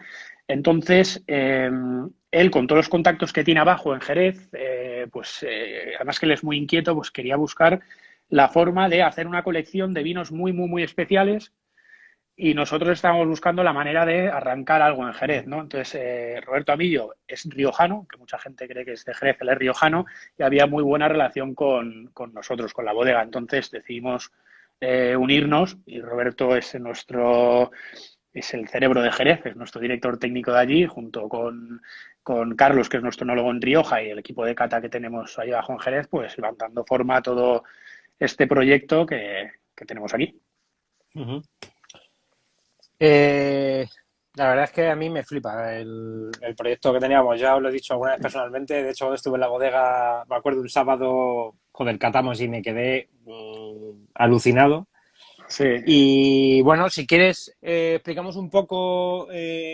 Entonces, él con todos los contactos que tiene abajo en Jerez, además que él es muy inquieto, pues quería buscar la forma de hacer una colección de vinos muy, muy, muy especiales y nosotros estábamos buscando la manera de arrancar algo en Jerez, ¿no? Entonces, Roberto Amillo es riojano, que mucha gente cree que es de Jerez, él es riojano, y había muy buena relación con nosotros, con la bodega. Entonces decidimos unirnos y Roberto es el cerebro de Jerez, es nuestro director técnico de allí, junto con Carlos, que es nuestro enólogo en Rioja, y el equipo de cata que tenemos ahí abajo en Jerez, pues van dando forma a todo este proyecto que tenemos aquí. Ujú. Eh, la verdad es que a mí me flipa el proyecto que teníamos. Ya os lo he dicho alguna vez personalmente. De hecho, cuando estuve en la bodega, me acuerdo un sábado, joder, catamos y me quedé alucinado. Sí, Y bueno, si quieres, explicamos un poco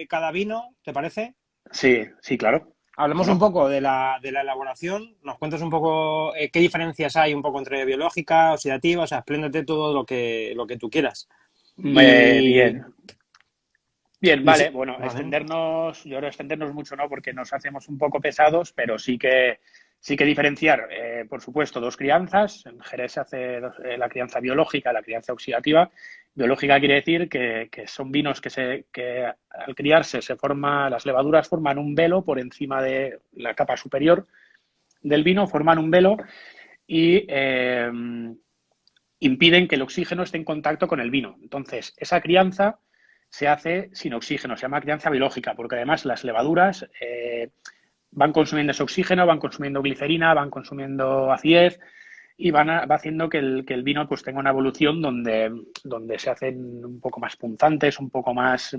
cada vino, ¿te parece? sí, sí, claro. ¿Cómo Hablamos un no? poco de la elaboración, nos cuentas un poco qué diferencias hay un poco entre biológica, oxidativa, o sea, expléndete todo lo que tú quieras. Y, Bien, bien, y vale. sí, Bueno, vale. yo creo extendernos mucho, ¿no? Porque nos hacemos un poco pesados, pero sí que Sí que diferenciar, por supuesto, dos crianzas. En Jerez se hace la crianza biológica, la crianza oxidativa. Biológica quiere decir que son vinos que al criarse las levaduras forman un velo por encima de la capa superior del vino, forman un velo y impiden que el oxígeno esté en contacto con el vino. Entonces, esa crianza se hace sin oxígeno, se llama crianza biológica, porque además las levaduras van consumiendo ese oxígeno, van consumiendo glicerina, van consumiendo acidez y va haciendo que el vino pues tenga una evolución donde se hacen un poco más punzantes, un poco más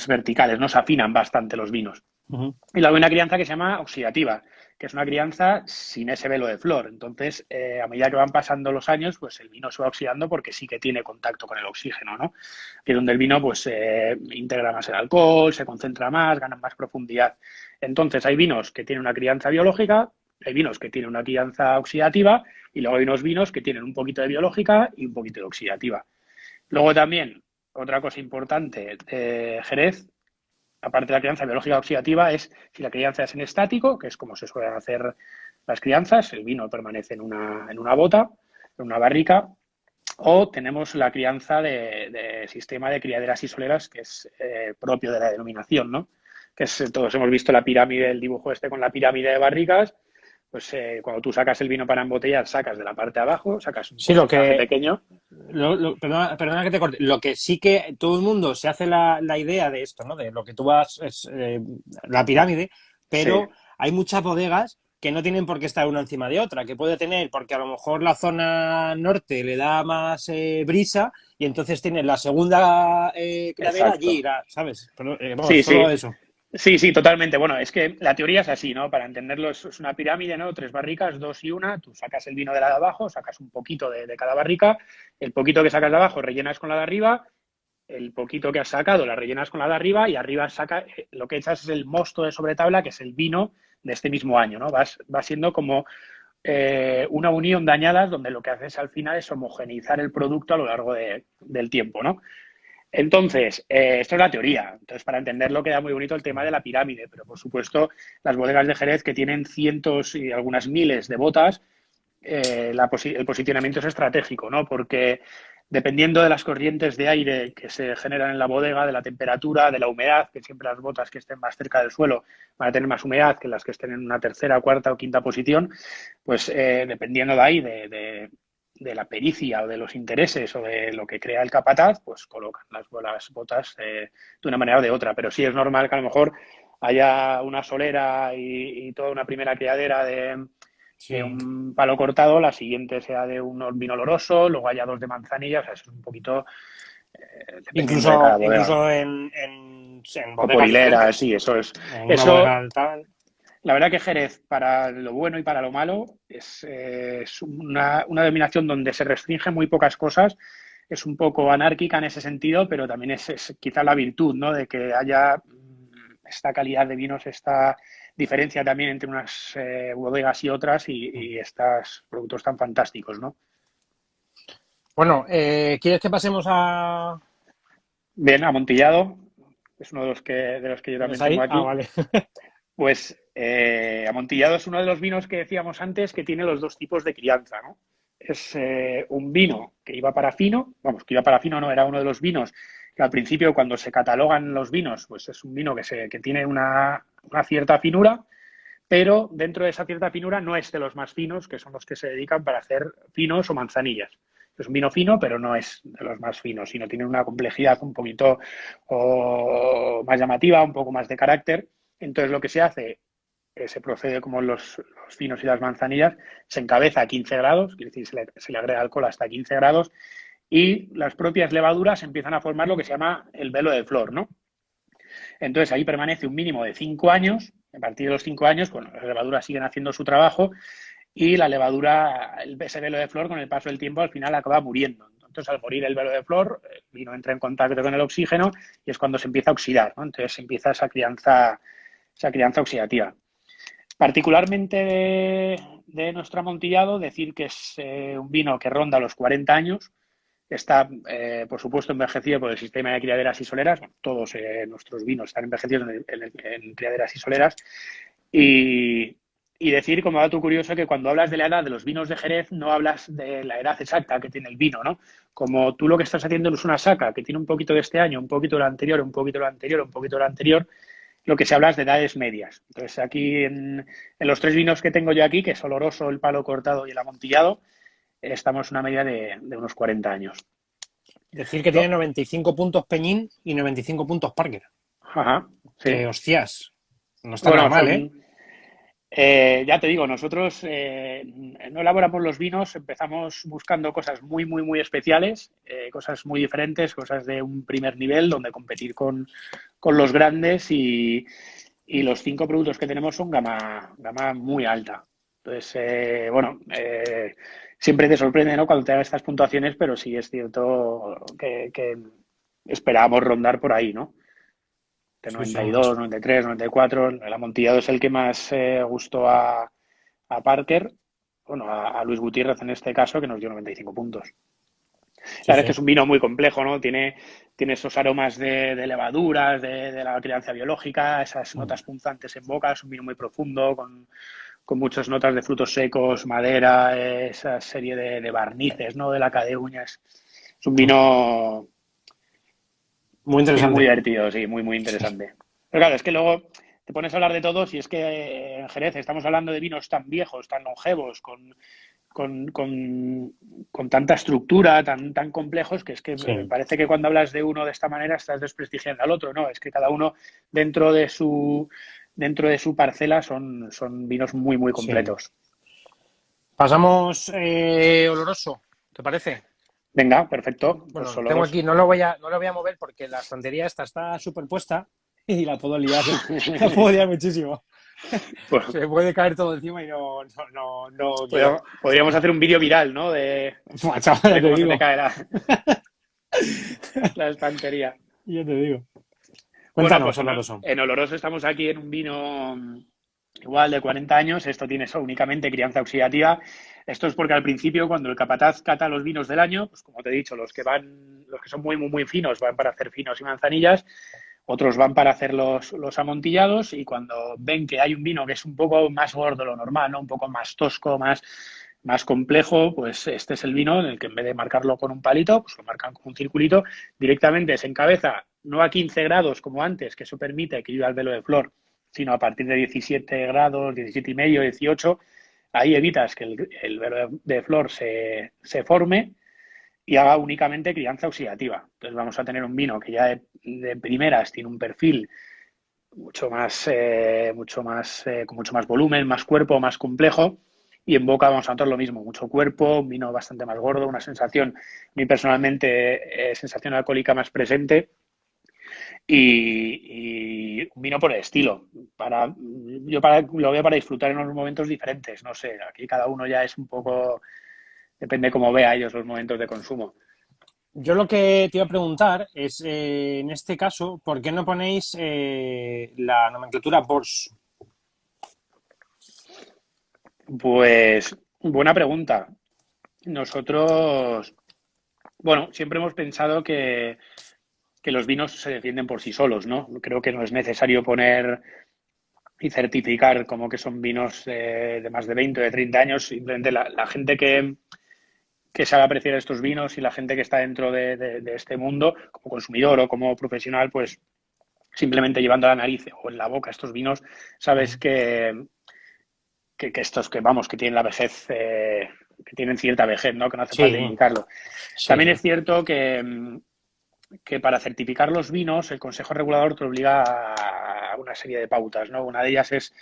verticales, ¿no? Se afinan bastante los vinos. Ujú. Y luego hay una crianza que se llama oxidativa, que es una crianza sin ese velo de flor. Entonces, a medida que van pasando los años, pues el vino se va oxidando porque sí que tiene contacto con el oxígeno, ¿no? Que es donde el vino pues integra más el alcohol, se concentra más, gana más profundidad. Entonces, hay vinos que tienen una crianza biológica, hay vinos que tienen una crianza oxidativa y luego hay unos vinos que tienen un poquito de biológica y un poquito de oxidativa. Luego también, otra cosa importante de Jerez, aparte de la crianza biológica oxidativa, es si la crianza es en estático, que es como se suelen hacer las crianzas, el vino permanece en una bota, en una barrica, o tenemos la crianza de sistema de criaderas y soleras, que es propio de la denominación, ¿no? Que es, todos hemos visto la pirámide, el dibujo este con la pirámide de barricas, pues cuando tú sacas el vino para embotellar, sacas de la parte de abajo, sacas un Sí, lo porcentaje que, pequeño. perdona que te corte. Lo que sí que todo el mundo se hace la idea de esto, ¿no? De lo que tú vas, es la pirámide, Sí, pero hay muchas bodegas que no tienen por qué estar una encima de otra, que puede tener, porque a lo mejor la zona norte le da más brisa y entonces tiene la segunda criadera allí, exacto. ¿sabes? Pero, vamos, Sí, solo sí. eso. Sí, sí, totalmente. Bueno, es que la teoría es así, ¿no? Para entenderlo, es una pirámide, ¿no? Tres barricas, dos y una. Tú sacas el vino de la de abajo, sacas un poquito de cada barrica. El poquito que sacas de abajo rellenas con la de arriba. El poquito que has sacado la rellenas con la de arriba y arriba lo que echas es el mosto de sobretabla, que es el vino de este mismo año, ¿no? Va siendo como una unión de añadas donde lo que haces al final es homogeneizar el producto a lo largo del tiempo, ¿no? Entonces, esto es la teoría. Entonces, para entenderlo queda muy bonito el tema de la pirámide, pero por supuesto, las bodegas de Jerez que tienen cientos y algunas miles de botas, el posicionamiento es estratégico, ¿no? Porque dependiendo de las corrientes de aire que se generan en la bodega, de la temperatura, de la humedad, que siempre las botas que estén más cerca del suelo van a tener más humedad que las que estén en una tercera, cuarta o quinta posición, pues dependiendo de ahí, de la pericia o de los intereses o de lo que crea el capataz, pues colocan las botas de una manera o de otra. Pero sí es normal que a lo mejor haya una solera y toda una primera criadera de Sí. un palo cortado, la siguiente sea de un vino oloroso, luego haya dos de manzanilla, o sea, eso es un poquito dependiendo de Incluso, cada bodega. incluso en O por bodegas hilera, diferentes. sí, eso es. En una Eso, bodega tal. la verdad que Jerez, para lo bueno y para lo malo, es una denominación donde se restringen muy pocas cosas. Es un poco anárquica en ese sentido, pero también es quizá la virtud, ¿no? De que haya esta calidad de vinos, esta diferencia también entre unas bodegas y otras y estos productos tan fantásticos, ¿no? Bueno, ¿quieres que pasemos a... Bien, amontillado, es uno de los que yo ¿Tienes también tengo ahí? Ah, aquí. vale. Pues amontillado es uno de los vinos que decíamos antes que tiene los dos tipos de crianza, ¿no? Es un vino que iba para fino, vamos, que iba para fino no, era uno de los vinos que al principio cuando se catalogan los vinos, pues es un vino que tiene una cierta finura, pero dentro de esa cierta finura no es de los más finos, que son los que se dedican para hacer finos o manzanillas. Es un vino fino, pero no es de los más finos, sino tiene una complejidad un poquito más llamativa, un poco más de carácter. Entonces lo que se hace, se procede como los finos y las manzanillas, se encabeza a 15 grados, es decir, se le agrega alcohol hasta 15 grados y las propias levaduras empiezan a formar lo que se llama el velo de flor, ¿no? Entonces ahí permanece un mínimo de 5 años. A partir de los 5 años, bueno, las levaduras siguen haciendo su trabajo y la levadura, ese velo de flor, con el paso del tiempo, al final acaba muriendo. Entonces, al morir el velo de flor, el vino entra en contacto con el oxígeno y es cuando se empieza a oxidar, ¿no? Entonces empieza esa crianza oxidativa. Particularmente de nuestro amontillado, decir que es un vino que ronda los 40 años, está, por supuesto, envejecido por el sistema de criaderas y soleras. Bueno, todos nuestros vinos están envejecidos en criaderas y soleras. Y Y decir, como dato curioso, que cuando hablas de la edad de los vinos de Jerez, no hablas de la edad exacta que tiene el vino, ¿no? Como tú lo que estás haciendo es una saca que tiene un poquito de este año, un poquito de lo anterior, un poquito de lo anterior, un poquito de lo anterior, lo que se habla es de edades medias. Entonces, aquí en los 3 vinos que tengo yo aquí, que es Oloroso, el Palo Cortado y el Amontillado, estamos en una media de unos 40 años. Decir que tiene 95 puntos Peñín y 95 puntos Parker. Ajá, Que, sí. hostias, no está nada Bueno, mal, ¿eh? ya te digo, nosotros no elaboramos los vinos, empezamos buscando cosas muy, muy, muy especiales, cosas muy diferentes, cosas de un primer nivel donde competir con los grandes y los 5 productos que tenemos son gama muy alta. Entonces, bueno, siempre te sorprende, ¿no? Cuando te dan estas puntuaciones, pero sí es cierto que esperábamos rondar por ahí, ¿no? De Sí, sí. 92, 93, 94. El amontillado es el que más gustó a Parker, bueno, a Luis Gutiérrez en este caso, que nos dio 95 puntos. Sí, La verdad es que sí. es un vino muy complejo, ¿no? Tiene esos aromas de levaduras, de la crianza biológica, esas notas punzantes en boca, es un vino muy profundo, con muchas notas de frutos secos, madera, esa serie de barnices, ¿no? De laca de uñas. Es un vino Muy muy interesante. divertido, sí, muy, muy interesante. Pero claro, es que luego te pones a hablar de todos y es que en Jerez estamos hablando de vinos tan viejos, tan longevos, con, con, con tanta estructura, tan complejos, que es que Sí, parece que cuando hablas de uno de esta manera estás desprestigiando al otro, ¿no? Es que cada uno dentro de su parcela son vinos muy, muy sí. completos. Pasamos oloroso, ¿te parece? Venga, perfecto. Bueno, Pues lo tengo oloroso. aquí, no lo voy a mover porque la estantería esta está superpuesta y la puedo liar, la puedo liar muchísimo. Pues Se puede caer todo encima y no quiero. podríamos hacer un vídeo viral, ¿no? De, Buah, chaval, ya de te cómo se te digo, cae la estantería. ya te digo. Bueno, Cuéntanos, pues oloroso. en Oloroso estamos aquí en un vino igual de 40 años. Esto tiene únicamente crianza oxidativa. Esto es porque al principio, cuando el capataz cata los vinos del año, pues como te he dicho, los que son muy, muy, muy finos van para hacer finos y manzanillas, otros van para hacer los amontillados y cuando ven que hay un vino que es un poco más gordo de lo normal, ¿no? Un poco más tosco, más complejo, pues este es el vino en el que en vez de marcarlo con un palito, pues lo marcan con un circulito, directamente se encabeza no a 15 grados como antes, que eso permite que lleve al velo de flor, sino a partir de 17 grados, 17 y medio, 18, ahí evitas que el velo de flor se forme y haga únicamente crianza oxidativa. Entonces vamos a tener un vino que ya de primeras tiene un perfil con mucho más volumen, más cuerpo, más complejo. Y en boca vamos a notar lo mismo, mucho cuerpo, un vino bastante más gordo, una sensación, a mí personalmente, sensación alcohólica más presente y un vino por el estilo. Lo veo para disfrutar en unos momentos diferentes, no sé, aquí cada uno ya es un poco, depende cómo vea ellos los momentos de consumo. Yo lo que te iba a preguntar es, en este caso, ¿por qué no ponéis la nomenclatura Borscht? Pues buena pregunta. Nosotros, bueno, siempre hemos pensado que los vinos se defienden por sí solos, ¿no? Creo que no es necesario poner y certificar como que son vinos de más de 20 o de 30 años. Simplemente la gente que sabe apreciar estos vinos y la gente que está dentro de este mundo, como consumidor o como profesional, pues simplemente llevando a la nariz o en la boca estos vinos, sabes que estos que vamos, que tienen la vejez, que tienen cierta vejez, ¿no? Que no hace falta Sí, indicarlo. sí, También sí. es cierto que para certificar los vinos el Consejo Regulador te obliga a una serie de pautas, ¿no? Una de ellas es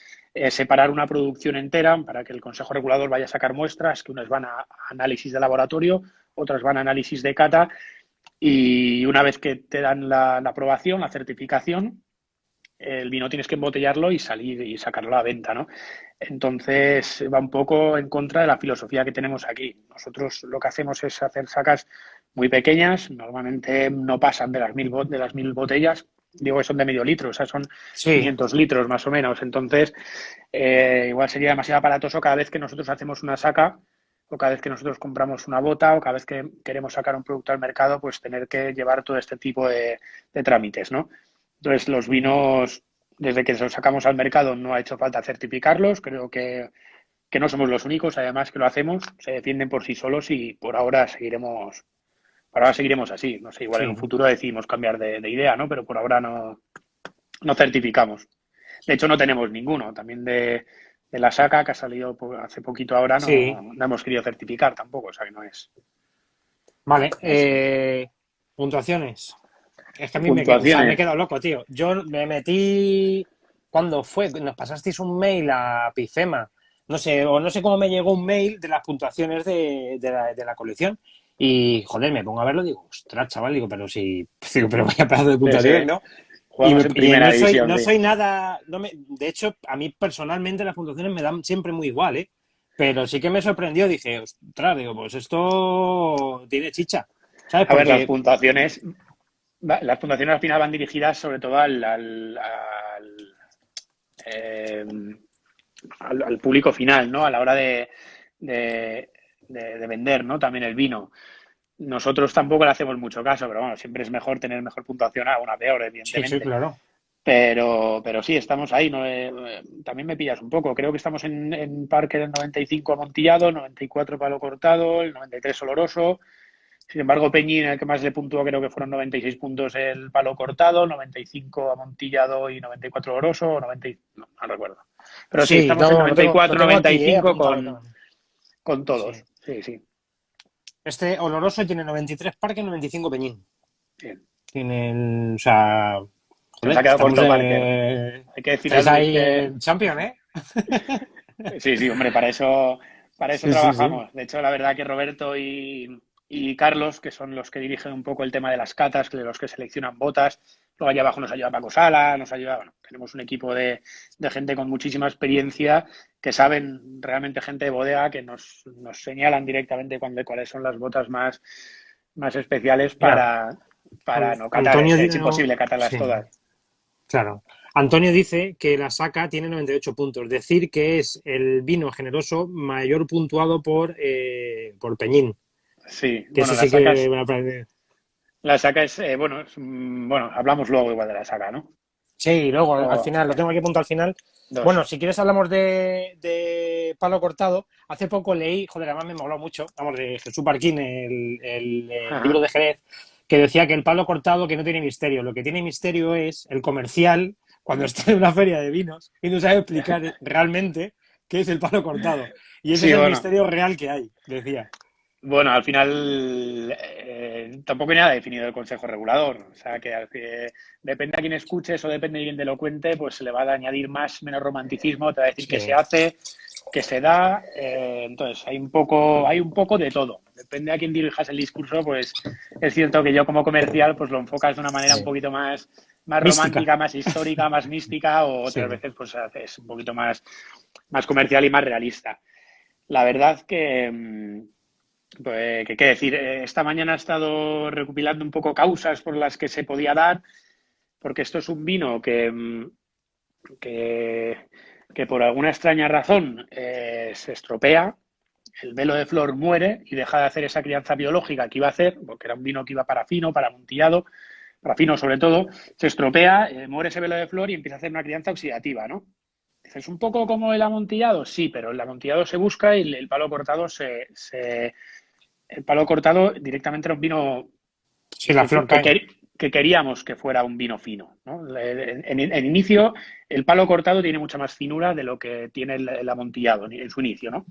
separar una producción entera para que el Consejo Regulador vaya a sacar muestras, que unas van a análisis de laboratorio, otras van a análisis de cata y una vez que te dan la aprobación, la certificación, el vino tienes que embotellarlo y salir y sacarlo a la venta, ¿no? Entonces va un poco en contra de la filosofía que tenemos aquí. Nosotros lo que hacemos es hacer sacas muy pequeñas, normalmente no pasan de las mil botellas, digo que son de medio litro, o sea, son Sí, 500 litros más o menos. Entonces, igual sería demasiado aparatoso cada vez que nosotros hacemos una saca o cada vez que nosotros compramos una bota o cada vez que queremos sacar un producto al mercado, pues tener que llevar todo este tipo de trámites, ¿no? Entonces, los vinos desde que los sacamos al mercado no ha hecho falta certificarlos. Creo que no somos los únicos, además que lo hacemos, se defienden por sí solos y por ahora seguiremos así. No sé, igual en un Sí. futuro decidimos cambiar de idea, ¿no? Pero por ahora no certificamos. De hecho, no tenemos ninguno. También de la SACA, que ha salido hace poquito ahora, Sí, no hemos querido certificar tampoco. O sea que no es. vale. es Puntuaciones. Es que a mí o sea, me he puntuaciones. quedado loco, tío. Yo me metí. ¿Cuándo fue? Nos pasasteis un mail a Pifema. No sé, o no sé cómo me llegó un mail de las puntuaciones de la colección. Y, joder, me pongo a verlo y digo, ostras, chaval, digo, pero si. Digo, pero vaya pedazo de Sí, puntuaciones, sí. ¿no? Y, Jugamos en no primera soy, división, no sí. soy nada. De hecho, a mí personalmente las puntuaciones me dan siempre muy igual, ¿eh? Pero sí que me sorprendió, dije, ostras, digo, pues esto tiene chicha. ¿Sabes? A ver, Porque. las puntuaciones al final van dirigidas sobre todo eh, al público final, ¿no? A la hora de, de vender, ¿no? También el vino. Nosotros tampoco le hacemos mucho caso, pero bueno, siempre es mejor tener mejor puntuación a una peor, Sí, sí, evidentemente. claro. Pero sí, estamos ahí. ¿No? También me pillas un poco. Creo que estamos en Parque del 95 amontillado, 94 palo cortado, el 93 oloroso. Sin embargo, Peñín, el que más le puntuó, creo que fueron 96 puntos el palo cortado, 95 amontillado y 94 oloroso, o 90, no recuerdo. Pero sí, Sí, estamos en no, lo 94, tengo aquí, 95 apuntado también. con Sí. todos. Sí, sí. Este oloroso tiene 93 parques, 95 peñín. Bien. Tiene o sea, Se nos ha joder, quedado estamos corto Parker. de. Hay que decir, Estáis hay ahí que, en Champion, ¿eh? sí, sí, hombre, para eso Sí, sí, sí. trabajamos. De hecho, la verdad que Roberto y Carlos, que son los que dirigen un poco el tema de las catas, que los que seleccionan botas, luego allá abajo nos ayuda Paco Sala, nos ayuda, bueno, tenemos un equipo de gente con muchísima experiencia que saben realmente gente de bodega que nos señalan directamente cuáles son las botas más especiales Mira, para no catar. Antonio. Es imposible catarlas Sí, todas. claro. Antonio dice que la Saca tiene 98 puntos, decir que es el vino generoso mayor puntuado por Peñín. Sí, Que bueno, ese sí que me aprende. la saca es, bueno, hablamos luego igual de la saca, ¿no? Sí, y luego al O final, lo tengo aquí apuntado al final. dos. Bueno, si quieres hablamos de palo cortado. Hace poco leí, joder, además me moló mucho, vamos, de Jesús Barquín, el libro Ajá. de Jerez, que decía que el palo cortado que no tiene misterio. Lo que tiene misterio es el comercial cuando está en una feria de vinos y no sabe explicar realmente qué es el palo cortado. Y ese es Sí, el bueno. misterio real que hay, decía. Bueno, al final tampoco hay nada definido del Consejo Regulador. O sea, que depende a quién escuches o depende de quién te lo cuente, pues se le va a añadir más, menos romanticismo, te va a decir que se Sí, hace, que se da. Entonces, hay un poco de todo. Depende a quién dirijas el discurso, pues es cierto que yo como comercial pues lo enfocas de una manera un sí. poquito más Mística. romántica, más histórica, más mística, o otras Sí. veces pues es un poquito más comercial y más realista. La verdad que, pues, qué decir, esta mañana he estado recopilando un poco causas por las que se podía dar, porque esto es un vino que, que por alguna extraña razón se estropea, el velo de flor muere y deja de hacer esa crianza biológica que iba a hacer, porque era un vino que iba para fino, para amontillado, para fino sobre todo, se estropea, muere ese velo de flor y empieza a hacer una crianza oxidativa, ¿no? ¿Es un poco como el amontillado? Sí, pero el amontillado se busca y el palo cortado el palo cortado directamente era un vino Sí, la flor cae. que queríamos que fuera un vino fino, ¿no? En inicio, el palo cortado tiene mucha más finura de lo que tiene el amontillado en su inicio, ¿no?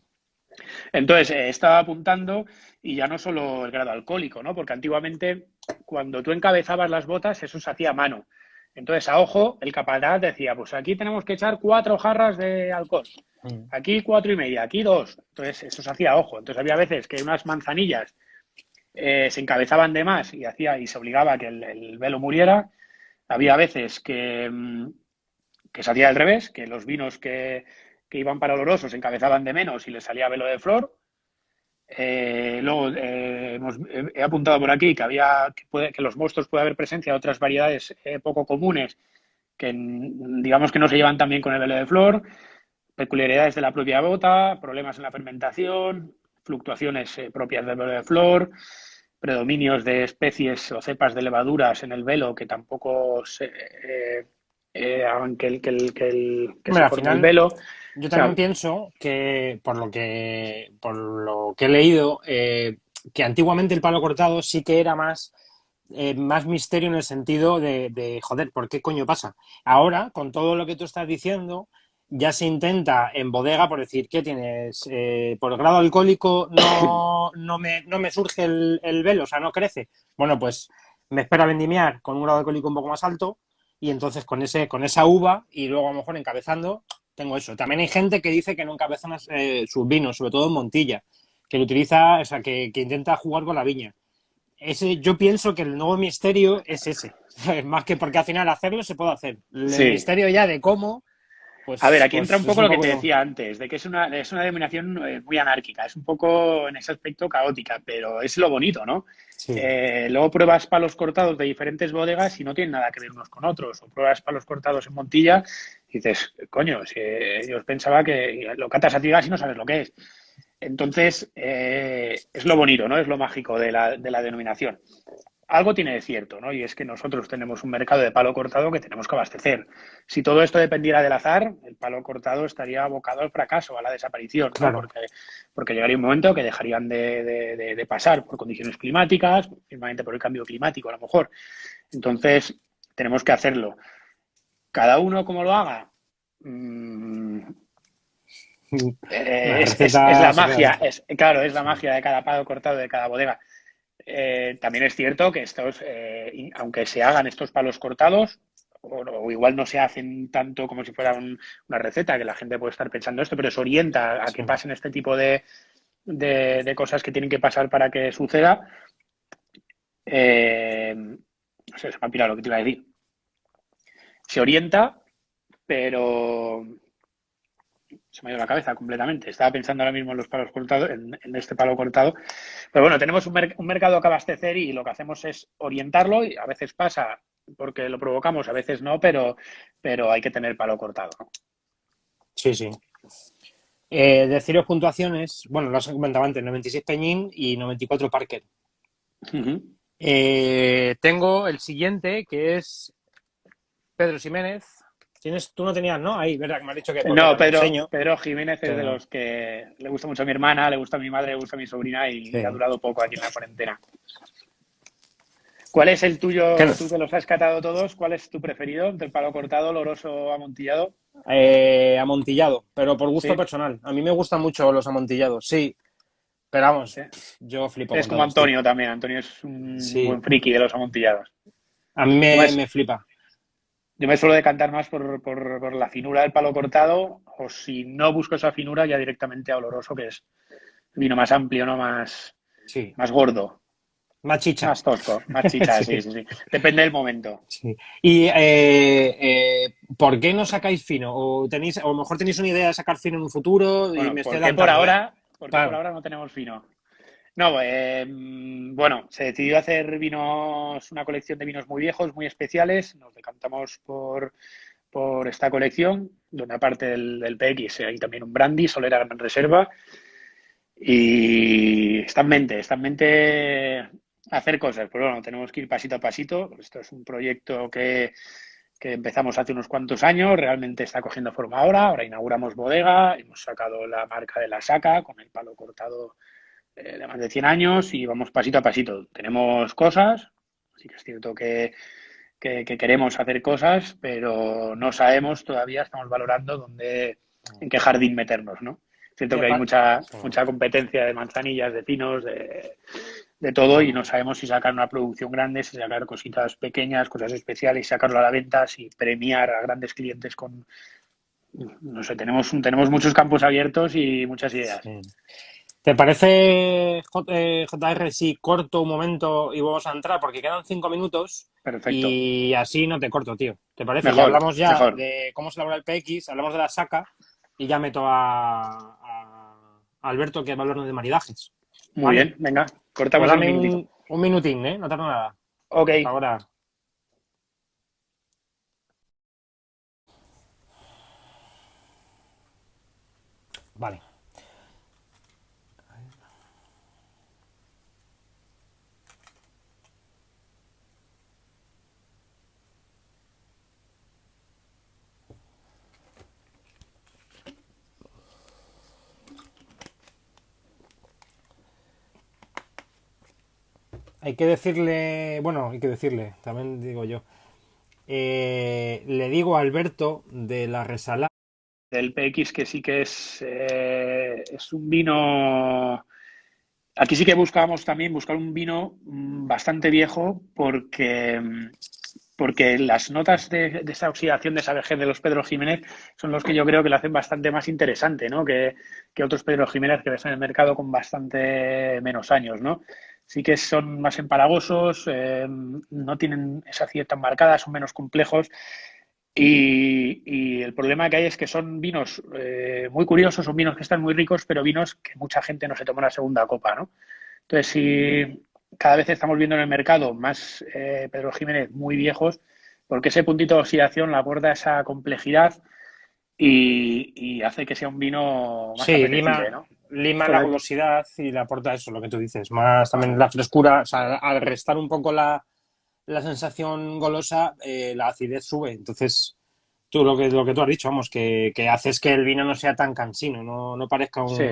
Entonces, estaba apuntando y ya no solo el grado alcohólico, ¿no? Porque antiguamente, cuando tú encabezabas las botas, eso se hacía a mano. Entonces, a ojo, el capataz decía, pues aquí tenemos que echar 4 jarras de alcohol, Mm. aquí 4,5, aquí 2. Entonces, eso se hacía a ojo. Entonces, había veces que unas manzanillas se encabezaban de más y se obligaba a que el velo muriera. Había veces que se hacía al revés, que los vinos que iban para olorosos se encabezaban de menos y les salía velo de flor. Luego he apuntado por aquí que que los mostos puede haber presencia de otras variedades poco comunes que digamos que no se llevan tan bien con el velo de flor, peculiaridades de la propia bota, problemas en la fermentación, fluctuaciones propias del velo de flor, predominios de especies o cepas de levaduras en el velo que tampoco hagan que Hombre, se al forme el final, velo. O yo también sea, pienso que, por lo que he leído, que antiguamente el palo cortado sí que era más misterio en el sentido joder, ¿por qué coño pasa? Ahora, con todo lo que tú estás diciendo, ya se intenta en bodega por decir, ¿qué tienes? Por grado alcohólico no me surge el velo, o sea, no crece. Bueno, pues me espera vendimiar con un grado alcohólico un poco más alto y entonces con esa uva y luego a lo mejor encabezando, tengo eso. También hay gente que dice que no encabezan sus vinos, sobre todo en Montilla, que lo utiliza, o sea, que intenta jugar con la viña. Yo pienso que el nuevo misterio es ese, ¿sabes? Más que porque al final hacerlo se puede hacer. El sí. misterio ya de cómo, A ver, pues, aquí entra un pues es poco un lo que poco te yo. decía antes, de que es una denominación muy anárquica, es un poco en ese aspecto caótica, pero es lo bonito, ¿no? Sí, Luego pruebas palos cortados de diferentes bodegas y no tienen nada que ver unos con otros, o pruebas palos cortados en Montilla y dices, coño, si yo pensaba que lo catas a ciegas y no sabes lo que es. Entonces, es lo bonito, ¿no? Es lo mágico de la denominación. Algo tiene de cierto, ¿no? Y es que nosotros tenemos un mercado de palo cortado que tenemos que abastecer. Si todo esto dependiera del azar, el palo cortado estaría abocado al fracaso, a la desaparición, ¿no? claro. Porque llegaría un momento que dejarían de pasar por condiciones climáticas, principalmente por el cambio climático, a lo mejor. Entonces, tenemos que hacerlo. Cada uno como lo haga, mmm, La es receta la se queda magia, ahí. claro, es la Sí, magia de cada palo cortado de cada bodega. También es cierto que aunque se hagan estos palos cortados, o igual no se hacen tanto como si fuera una receta, que la gente puede estar pensando esto, pero se orienta a sí. que pasen este tipo de cosas que tienen que pasar para que suceda. No sé, se me ha pirado lo que te iba a decir. Se orienta, pero se me ha ido la cabeza completamente. Estaba pensando ahora mismo en los palos cortados, en este palo cortado. Pero bueno, tenemos un mercado que abastecer y lo que hacemos es orientarlo y a veces pasa porque lo provocamos, a veces no, pero hay que tener palo cortado, ¿no? Sí, sí. Deciros puntuaciones, bueno, lo has comentado antes, 96 Peñín y 94 Parker. Uh-huh. Tengo el siguiente, que es Pedro Ximénez. Tú no tenías, ¿no? Ahí, ¿verdad? Que me has dicho que porque No, también Pedro, enseño. Pedro Jiménez es de Pero, los que le gusta mucho a mi hermana, le gusta a mi madre, le gusta a mi sobrina y ha sí. durado poco aquí en la cuarentena. ¿Cuál es el ¿Qué? tuyo, tú que los has catado todos, cuál es tu preferido? ¿Del palo cortado, oloroso o amontillado? Amontillado, pero por gusto Sí, personal. A mí me gustan mucho los amontillados, sí. Pero vamos, sí. yo flipo Es con como todos, tío. Antonio también. Antonio es un Sí, buen friki de los amontillados. a mí Yo me, me flipa. yo me suelo decantar más por la finura del palo cortado, o si no busco esa finura, ya directamente a oloroso, que es vino más amplio, ¿no? Sí, Más gordo, más chicha. más tosco, más chicha, sí, Sí, sí, sí. Depende del momento. sí. Y ¿por qué no sacáis fino? O a lo mejor tenéis una idea de sacar fino en un futuro y Bueno, me estoy adelantando, ¿eh? por qué por Claro, ahora no tenemos vino? No, bueno, se decidió hacer vinos, una colección de vinos muy viejos, muy especiales. Nos decantamos por esta colección, donde aparte del PX hay también un brandy, Solera Gran Reserva. Y está en mente hacer cosas, pero bueno, tenemos que ir pasito a pasito. Esto es un proyecto que empezamos hace unos cuantos años, realmente está cogiendo forma ahora. Ahora inauguramos bodega, hemos sacado la marca de la Saca con el palo cortado de más de 100 años y vamos pasito a pasito. Tenemos cosas, sí que es cierto que queremos hacer cosas, pero no sabemos todavía, estamos valorando en qué jardín meternos, ¿no? Es cierto te que hay pa- mucha, sí, mucha competencia de manzanillas, de pinos, de todo y no sabemos si sacar una producción grande, si sacar cositas pequeñas, cosas especiales, sacarlo a la venta, si premiar a grandes clientes con, no sé, tenemos muchos campos abiertos y muchas ideas. sí. ¿Te parece, JR, si corto un momento y vamos a entrar? Porque quedan 5 minutos Perfecto. y así no te corto, tío. ¿Te parece? Ya Mejor, hablamos ya mejor. de cómo se elabora el PX, hablamos de la saca y ya meto a Alberto que va a hablarnos de maridajes. Muy ¿Vale? bien, venga, Pues cortamos en un dame minutito. un minutín, ¿eh? No tardo nada. Ok. Hasta ahora. Vale. hay que decirle, bueno, hay que decirle, también digo yo. Le digo a Alberto de la Resala. Del PX, que sí que es un vino. Aquí sí que buscábamos también buscar un vino bastante viejo porque las notas de esa oxidación, de esa vejez de los Pedro Jiménez son los que yo creo que lo hacen bastante más interesante, ¿no? Que otros Pedro Jiménez que ves en el mercado con bastante menos años, ¿no? Sí que son más empalagosos, no tienen esa acidez tan marcada, son menos complejos y el problema que hay es que son vinos muy curiosos, son vinos que están muy ricos, pero vinos que mucha gente no se toma una segunda copa, ¿no? Entonces, si cada vez estamos viendo en el mercado más Pedro Jiménez muy viejos, porque ese puntito de oxidación le aporta esa complejidad y hace que sea un vino más Sí, apetecible, ¿no? lima la Correcto. golosidad y le aporta eso, lo que tú dices, más también la frescura, o sea, al restar un poco la sensación golosa, la acidez sube. Entonces, tú lo que tú has dicho, vamos, que haces que el vino no sea tan cansino, no parezca Sí.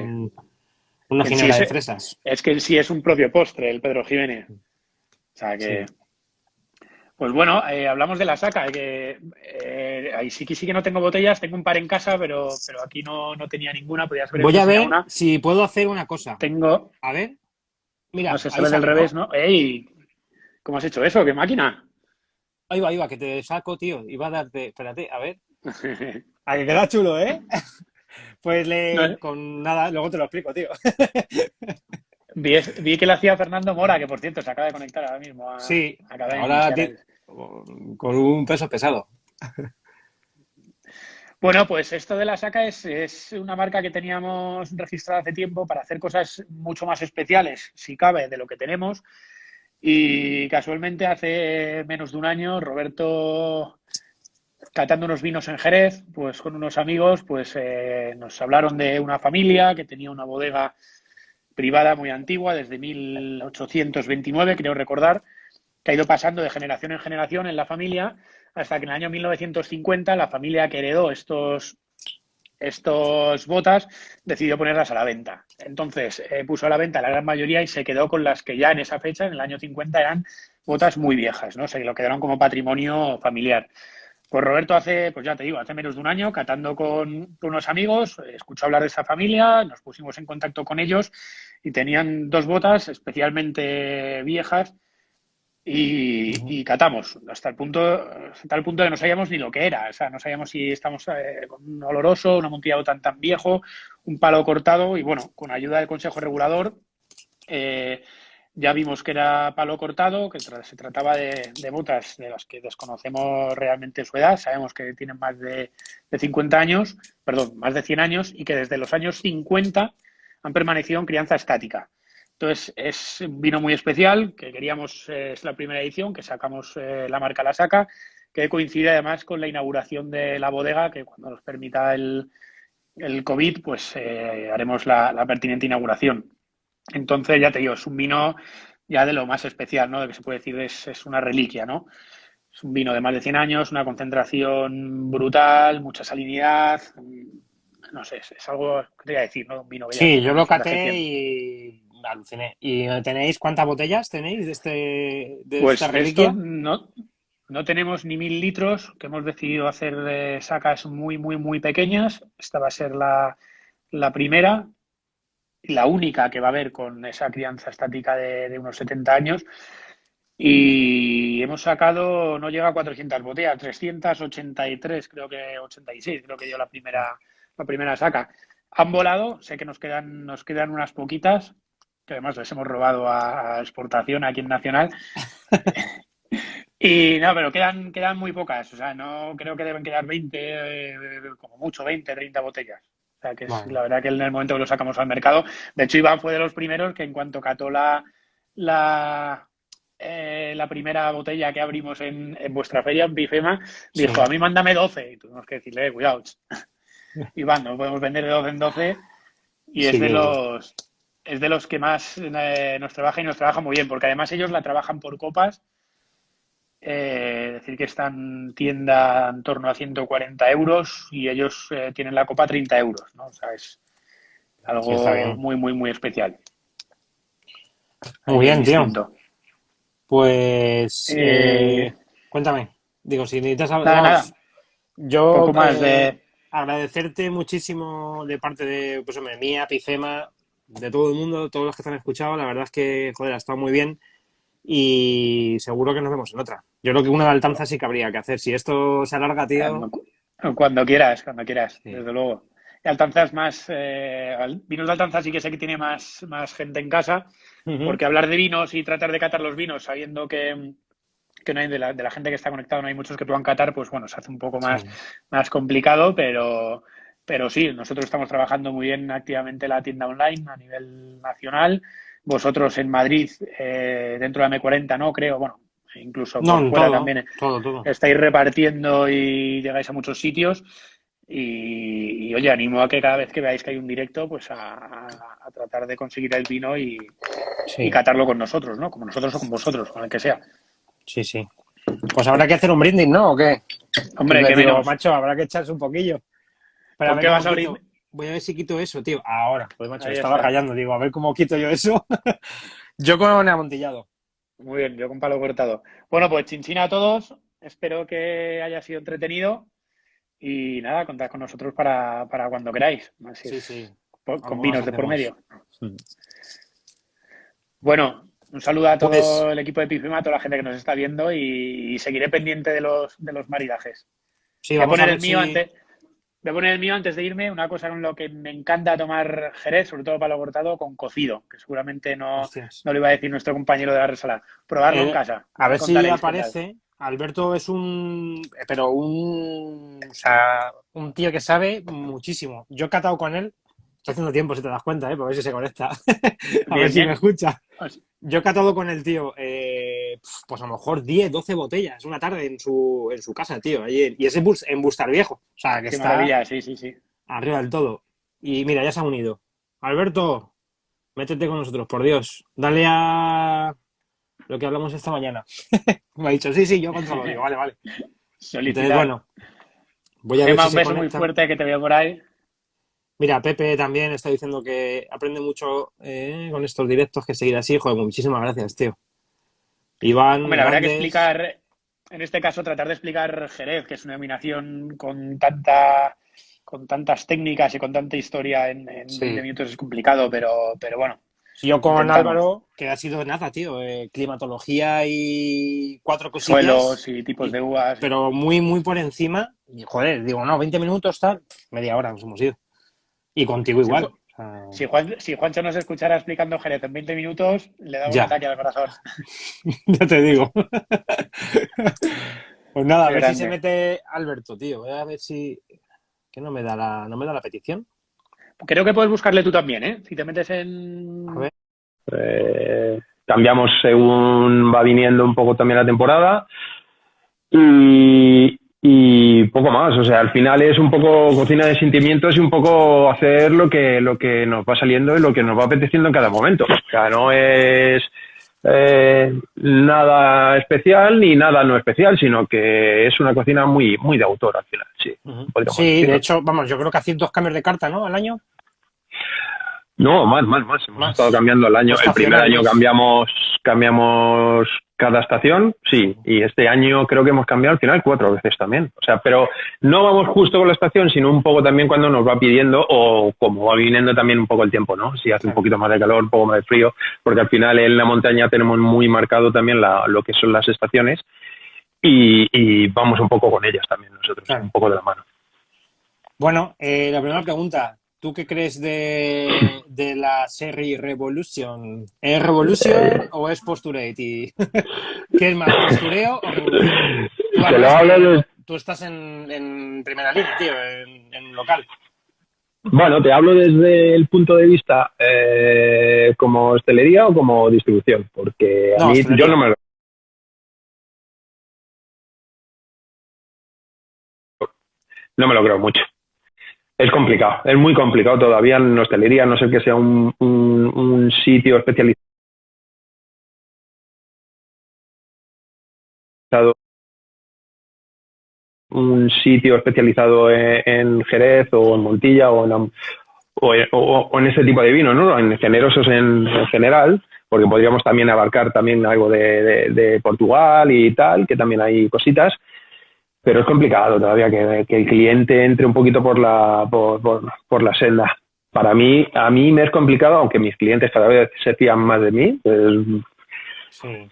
una En sí ginebra de fresas. es que en sí es un propio postre el Pedro Jiménez. O sea Sí. que, pues bueno, hablamos de la saca, que ahí sí que no tengo botellas, tengo un par en casa, pero aquí no tenía ninguna, podías haber Voy a enseñado ver una. si puedo hacer una cosa. Tengo, A ver, no mira, sé, ahí sale del sale, revés, ¿no? ¿no? ¡Ey! ¿Cómo has hecho eso? ¿Qué máquina? Ahí va, que te saco, tío. Iba a darte, espérate, a ver. Ahí queda chulo, ¿eh? Pues No, con nada, luego te lo explico, tío. vi que lo hacía Fernando Mora, que por cierto se acaba de conectar ahora mismo a Sí, Academia ahora Inicial. con un peso pesado. Bueno, pues esto de la Saca es una marca que teníamos registrada hace tiempo para hacer cosas mucho más especiales, si cabe, de lo que tenemos. Y casualmente hace menos de un año, Roberto, catando unos vinos en Jerez, pues con unos amigos, pues nos hablaron de una familia que tenía una bodega privada muy antigua, desde 1829, creo recordar, que ha ido pasando de generación en generación en la familia, hasta que en el año 1950 la familia que heredó estos botas decidió ponerlas a la venta. Entonces puso a la venta la gran mayoría y se quedó con las que ya en esa fecha, en el año 50, eran botas muy viejas, ¿no? Se lo quedaron como patrimonio familiar. Pues Roberto hace, pues ya te digo, hace menos de un año, catando con unos amigos, escuchó hablar de esa familia, nos pusimos en contacto con ellos y tenían dos botas especialmente viejas Ujú. y catamos hasta el punto de no sabíamos ni lo que era. O sea, no sabíamos si estamos con un oloroso, un amontillado tan viejo, un palo cortado y bueno, con ayuda del Consejo Regulador eh, ya vimos que era palo cortado, que se trataba de botas de las que desconocemos realmente su edad. Sabemos que tienen más de 50 años, perdón, más de 100 años y que desde los años 50 han permanecido en crianza estática. Entonces, es un vino muy especial que queríamos, es la primera edición que sacamos la marca La Saca, que coincide además con la inauguración de la bodega, que cuando nos permita el COVID, pues haremos la pertinente inauguración. Entonces, ya te digo, es un vino ya de lo más especial, ¿no? De que se puede decir es una reliquia, ¿no? Es un vino de más de 100 años, una concentración brutal, mucha salinidad. No sé, es algo que te voy a decir, ¿no? Un vino que ya Sí, yo lo tenemos desde hace caté tiempo. y aluciné. ¿Y tenéis cuántas botellas tenéis de esta Pues de esto reliquia? no tenemos ni 1000 litros, que hemos decidido hacer sacas muy pequeñas. Esta va a ser la primera y la única que va a haber con esa crianza estática de unos 70 años. Y hemos sacado, no llega a 400 botellas, 383, creo que 86, creo que dio la primera saca. Han volado, sé que nos quedan unas poquitas, que además les hemos robado a exportación aquí en Nacional. Y no, pero quedan muy pocas, o sea, no creo que deben quedar 20, como mucho 20, 30 botellas. O sea, que es Vale. la verdad que en el momento que lo sacamos al mercado, de hecho Iván fue de los primeros que en cuanto cató la, la primera botella que abrimos en vuestra feria, en Bifema, dijo, Sí. a mí mándame 12. Y tuvimos que decirle, cuidado, Iván, no podemos vender de 12 en 12 y Sí que. es de los que más nos trabaja y nos trabaja muy bien, porque además ellos la trabajan por copas, decir que está en tienda en torno a 140 euros y ellos tienen la copa a 30 euros, ¿no? O sea, es Sí, está algo bien. muy especial, Muy bien bien, tío. distinto. Pues, Eh, cuéntame. Digo, si necesitas nada, vamos, nada, yo poco más de... agradecerte muchísimo de parte de, pues, hombre, mía, Picema, de todo el mundo, todos los que te han escuchado. La verdad es que, joder, ha estado muy bien y seguro que nos vemos en otra. Yo creo que una de Altanza sí que habría que hacer. Si esto se alarga, tío. Cuando, cuando quieras, Sí. desde luego. Y Altanza es más... vinos de Altanza sí que sé que tiene más gente en casa, Ujú. porque hablar de vinos y tratar de catar los vinos sabiendo que no hay de la gente que está conectada, no hay muchos que puedan catar, pues bueno, se hace un poco Sí. más complicado, pero sí, nosotros estamos trabajando muy bien activamente la tienda online a nivel nacional. Vosotros en Madrid, dentro de la M40, no creo, bueno, incluso No, por en fuera todo, también todo, todo. estáis repartiendo y llegáis a muchos sitios. Oye, animo a que cada vez que veáis que hay un directo, pues a tratar de conseguir el vino y Sí, catarlo con nosotros, ¿no? Como nosotros o con vosotros, con el que sea. sí, sí. Pues habrá que hacer un brindis, ¿no? ¿O qué? Hombre, qué Digo, menos. macho, habrá que echarse un poquillo. Pero a ¿Con ver qué cómo vas a quito. abrir? Voy a ver si quito eso, tío. Ahora, pues macho, Ahí estaba está. callando. Digo, a ver cómo quito yo eso. Yo con amontillado. Muy bien, yo con palo cortado. Bueno, pues chinchina a todos. Espero que haya sido entretenido. Y nada, contad con nosotros para cuando queráis. Así Sí, es, sí. con Algo más vinos de por hacemos. medio. Bueno, un saludo a Pues todo el equipo de Pifima, a toda la gente que nos está viendo y seguiré pendiente de los maridajes. sí, Voy a vamos a poner el ver mío si. antes. Voy a poner el mío antes de irme, una cosa con lo que me encanta tomar Jerez, sobre todo palo cortado, con cocido, que seguramente Hostias. no lo iba a decir nuestro compañero de la resala. Probarlo en casa, ya A me ver si contaréis qué tal. aparece. Alberto es un. Pero un. O sea, un tío que sabe muchísimo. Yo he catado con él. Estoy haciendo tiempo, si te das cuenta, ¿eh? Por ver si se conecta. A ver Bien, si me bien. escucha. Os- Yo he catado con el tío, pues a lo mejor 10 12 botellas una tarde en su casa, tío. Ayer. Y es en Bustar Viejo. O sea, que Qué está maravilla, sí, sí, sí. arriba del todo. Y mira, ya se ha unido. Alberto, métete con nosotros, por Dios. Dale a lo que hablamos esta mañana. Me ha dicho, sí, sí, yo controlo. Digo, vale, vale. Entonces, Solicitar. bueno, voy a ver Gemma, si un se beso muy conecta. fuerte que te veo por ahí. Mira, Pepe también está diciendo que aprende mucho con estos directos, que seguir así. Joder, muchísimas gracias, tío. Iván, Hombre, habría que grandes. explicar, en este caso, tratar de explicar Jerez, que es una denominación con tantas técnicas y con tanta historia en 20 Sí. minutos es complicado, pero bueno, Si yo con intentamos. Álvaro, que ha sido nada, tío, climatología y cuatro cosillas, Suelos y tipos de uvas. pero muy, muy por encima. Y joder, digo, no, 20 minutos, tal, media hora nos hemos ido. Y contigo Si, igual. O sea, si Juancho nos escuchara explicando Jerez en 20 minutos, le daba un ya, ataque al corazón. ya te digo. Pues nada, a Qué ver si se grande. mete Alberto, tío. Voy a ver si. Que no me da la petición. Creo que puedes buscarle tú también, ¿eh? Si te metes A en... ver. Cambiamos según va viniendo un poco también la temporada y poco más. O sea, al final es un poco cocina de sentimientos y un poco hacer lo que nos va saliendo y lo que nos va apeteciendo en cada momento. O sea, no es nada especial ni nada no especial, sino que es una cocina muy, muy de autor al final, sí, Ujú. podríamos Sí, de decirlo. hecho, vamos, yo creo que hacéis 2 cambios de carta, ¿no? Al año. No, más. Hemos estado Más. cambiando el O año. El primer año estacionales. cambiamos cada estación, sí, Sí. y este año creo que hemos cambiado al final 4 veces también. O sea, pero no vamos justo con la estación, sino un poco también cuando nos va pidiendo o como va viniendo también un poco el tiempo, ¿no? Si hace un Claro. poquito más de calor, un poco más de frío, porque al final en la montaña tenemos muy marcado también lo que son las estaciones y vamos un poco con ellas también nosotros, un Claro. poco de la mano. Bueno, la primera pregunta. ¿Tú qué crees de la serie Revolution? ¿Es Revolution o es Posturate? ¿Qué es más, postureo o revolución? Tú Te lo además hablo que de, tú estás en primera línea, tío, en local. Bueno, te hablo desde el punto de vista como hostelería o como distribución, porque a No, mí yo hostelería. no me lo creo mucho. Es complicado, es muy complicado todavía en hostelería, a no ser que sea un sitio especializado, en Jerez o en Montilla o en ese tipo de vino, ¿no? En generosos en general, porque podríamos también abarcar también algo de Portugal y tal, que también hay cositas, pero es complicado todavía que el cliente entre un poquito por la senda. A mí me es complicado, aunque mis clientes cada vez se fían más de mí. Sí.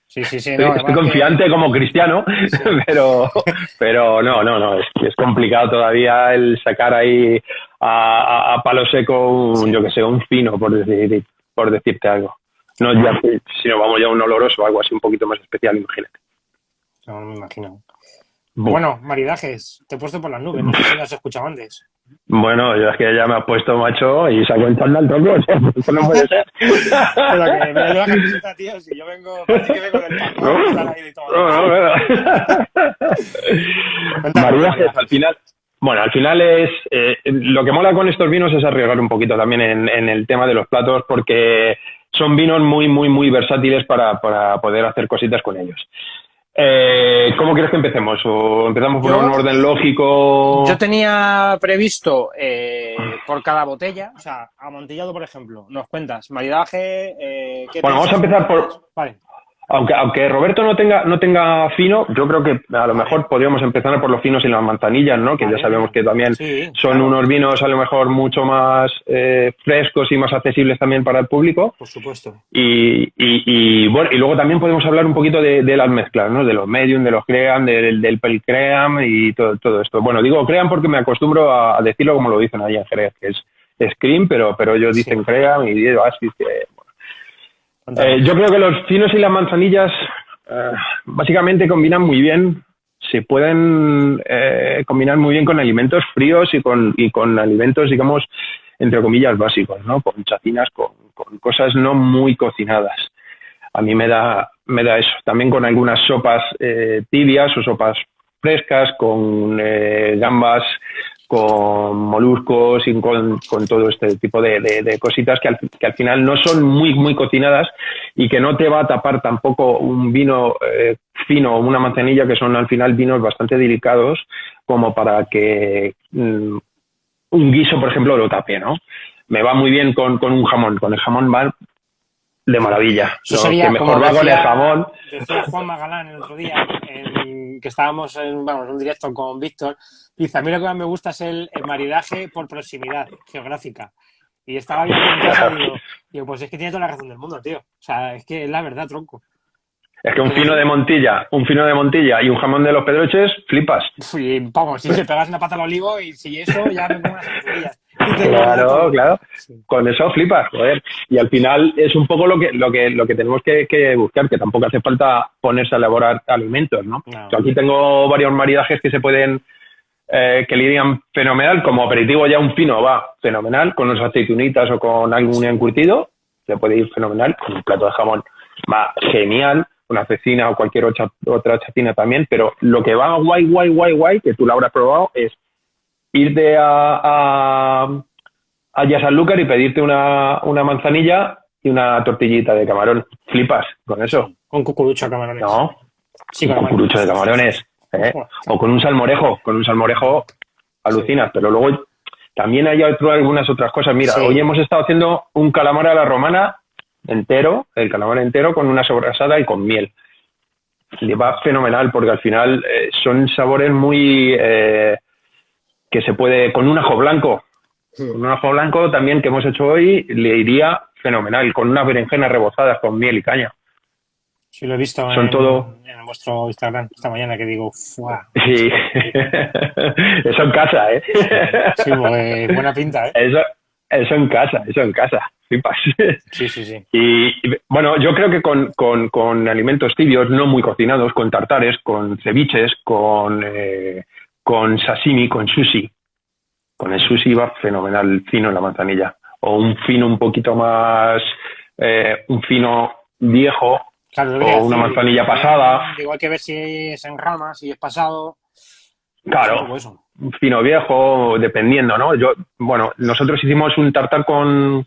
Sí, no, Estoy confiante como cristiano, sí. pero no, es complicado todavía el sacar ahí a palo seco yo que sé, un fino, por decirte algo. No ya, si no vamos ya a un oloroso o algo así un poquito más especial, imagínate. No me imagino. Bueno, maridajes, te he puesto por las nubes, no sé si lo has escuchado antes. Bueno, yo es que ya me has puesto macho y saco en chándal tronco, eso no puede ser. Pero que mira yo la camiseta, tío, si yo vengo, parece que vengo del pan, ¿no? Maridajes, al final es lo que mola con estos vinos es arriesgar un poquito también en el tema de los platos, porque son vinos muy versátiles para poder hacer cositas con ellos. ¿Cómo quieres que empecemos? ¿O empezamos por un orden lógico? Yo tenía previsto por cada botella, o sea, amontillado, por ejemplo, nos cuentas maridaje. Bueno, vamos a empezar por. Vale. Aunque Roberto no tenga fino, yo creo que a lo mejor podríamos empezar por los finos y las manzanillas, ¿no? Que ya sabemos que también son unos vinos a lo mejor mucho más frescos y más accesibles también para el público. Por supuesto. Y bueno, y luego también podemos hablar un poquito de las mezclas, ¿no? De los medium, de los cream, del pel cream y todo esto. Bueno, digo cream porque me acostumbro a decirlo como lo dicen ahí en Jerez, que es cream, pero ellos dicen cream y digo así que... yo creo que los finos y las manzanillas básicamente combinan muy bien, se pueden combinar muy bien con alimentos fríos y con alimentos, digamos, entre comillas, básicos, ¿no? Con chacinas, con cosas no muy cocinadas. A mí me da eso. También con algunas sopas tibias o sopas frescas, con gambas, con moluscos y con todo este tipo de cositas que al final no son muy cocinadas y que no te va a tapar tampoco un vino fino o una manzanilla, que son al final vinos bastante delicados como para que un guiso, por ejemplo, lo tape, ¿no? Me va muy bien con un jamón. Con el jamón va de maravilla. Eso sería que mejor como va con el jamón. Decía Juan Magalán el otro día, que estábamos en un directo con Víctor. Dice, a mí lo que más me gusta es el maridaje por proximidad geográfica. Y estaba viendo en casa y digo, pues es que tiene toda la razón del mundo, tío. O sea, es que es la verdad, tronco. Es que un fino de Montilla y un jamón de los Pedroches, flipas. Y vamos, si te pegas una pata al olivo y si eso, ya me pongo las zanahorias. Claro. Sí. Con eso flipas, joder. Y al final es un poco lo que tenemos que buscar, que tampoco hace falta ponerse a elaborar alimentos, ¿no? Yo aquí tengo varios maridajes que se pueden, que le irían fenomenal. Como aperitivo ya un fino va fenomenal, con unas aceitunitas o con algún encurtido, se puede ir fenomenal. Con un plato de jamón va genial, una cecina o cualquier otra chacina también, pero lo que va guay, que tú lo habrás probado, es irte a Sanlúcar y pedirte una manzanilla y una tortillita de camarón. Flipas con eso. Con cucurucho de camarones. No, sí, con cucurucho de camarones. O con un salmorejo. Con un salmorejo alucinas, pero luego también hay algunas otras cosas. Mira, hoy hemos estado haciendo un calamar a la romana entero, el calamar entero con una sobrasada y con miel. Le va fenomenal porque al final son sabores muy... que se puede, con un ajo blanco. Con un ajo blanco también que hemos hecho hoy le iría fenomenal, con unas berenjenas rebozadas con miel y caña. Sí, lo he visto en vuestro Instagram esta mañana, que digo, ¡fua! Sí, eso en casa, ¿eh? Sí, pues, buena pinta, ¿eh? Eso en casa, flipas. Sí. Y bueno, yo creo que con alimentos tibios, no muy cocinados, con tartares, con ceviches, con sashimi, con sushi. Con el sushi va fenomenal fino en la manzanilla. O un fino un poquito más, un fino viejo, claro, o una manzanilla pasada. Igual que ver si es en rama, si es pasado. Claro, un fino viejo, dependiendo, ¿no? Nosotros hicimos un tartar con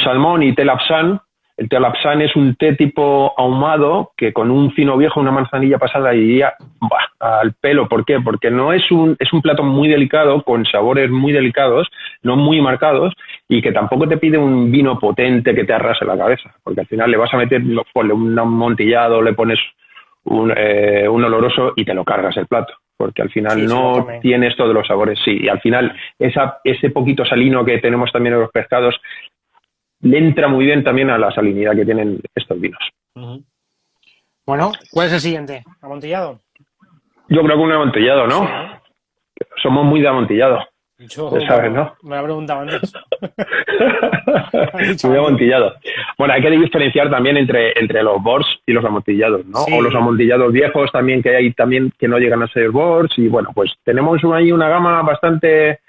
salmón y telapsán, El té Lapsang es un té tipo ahumado que con un fino viejo, una manzanilla pasada iría al pelo. ¿Por qué? Porque no es un plato muy delicado, con sabores muy delicados, no muy marcados, y que tampoco te pide un vino potente que te arrase la cabeza, porque al final le vas a meter, ponle un amontillado, le pones un oloroso y te lo cargas el plato, porque al final Sí, se lo no come. tienes todos los sabores. Sí, y al final ese poquito salino que tenemos también en los pescados le entra muy bien también a la salinidad que tienen estos vinos. Ujú. Bueno, ¿cuál es el siguiente? ¿Amontillado? Yo creo que un amontillado, ¿no? Sí, ¿no? Somos muy de amontillado, Yo, ¿sabes, vamos, no? me lo he preguntado antes. Has dicho Muy antes. amontillado. Bueno, hay que diferenciar también entre los bors y los amontillados, ¿no? Sí. O los amontillados viejos también, que hay también que no llegan a ser bors. Y bueno, pues tenemos ahí una gama bastante,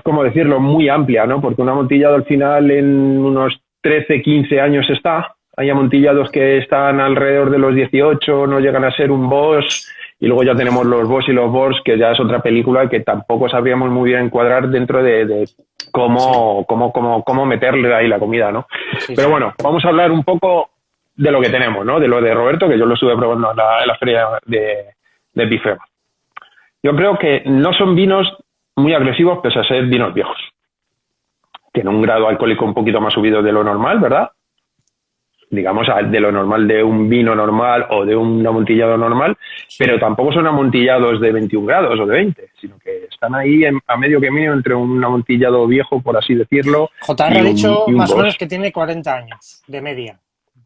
¿cómo decirlo?, muy amplia, ¿no? Porque un amontillado al final en unos 13, 15 años está. Hay amontillados que están alrededor de los 18, no llegan a ser un boss. Y luego ya tenemos los boss y los bors, que ya es otra película que tampoco sabríamos muy bien encuadrar dentro de cómo meterle ahí la comida, ¿no? Sí, Pero sí. bueno, vamos a hablar un poco de lo que tenemos, ¿no? De lo de Roberto, que yo lo estuve probando en la feria de Pifema. Yo creo que no son vinos muy agresivos, pese a ser vinos viejos. Tienen un grado alcohólico un poquito más subido de lo normal, ¿verdad? Digamos, de lo normal de un vino normal o de un amontillado normal, pero tampoco son amontillados de 21 grados o de 20, sino que están ahí a medio camino entre un amontillado viejo, por así decirlo, JR ha dicho y un más o Boss. menos que tiene 40 años de media.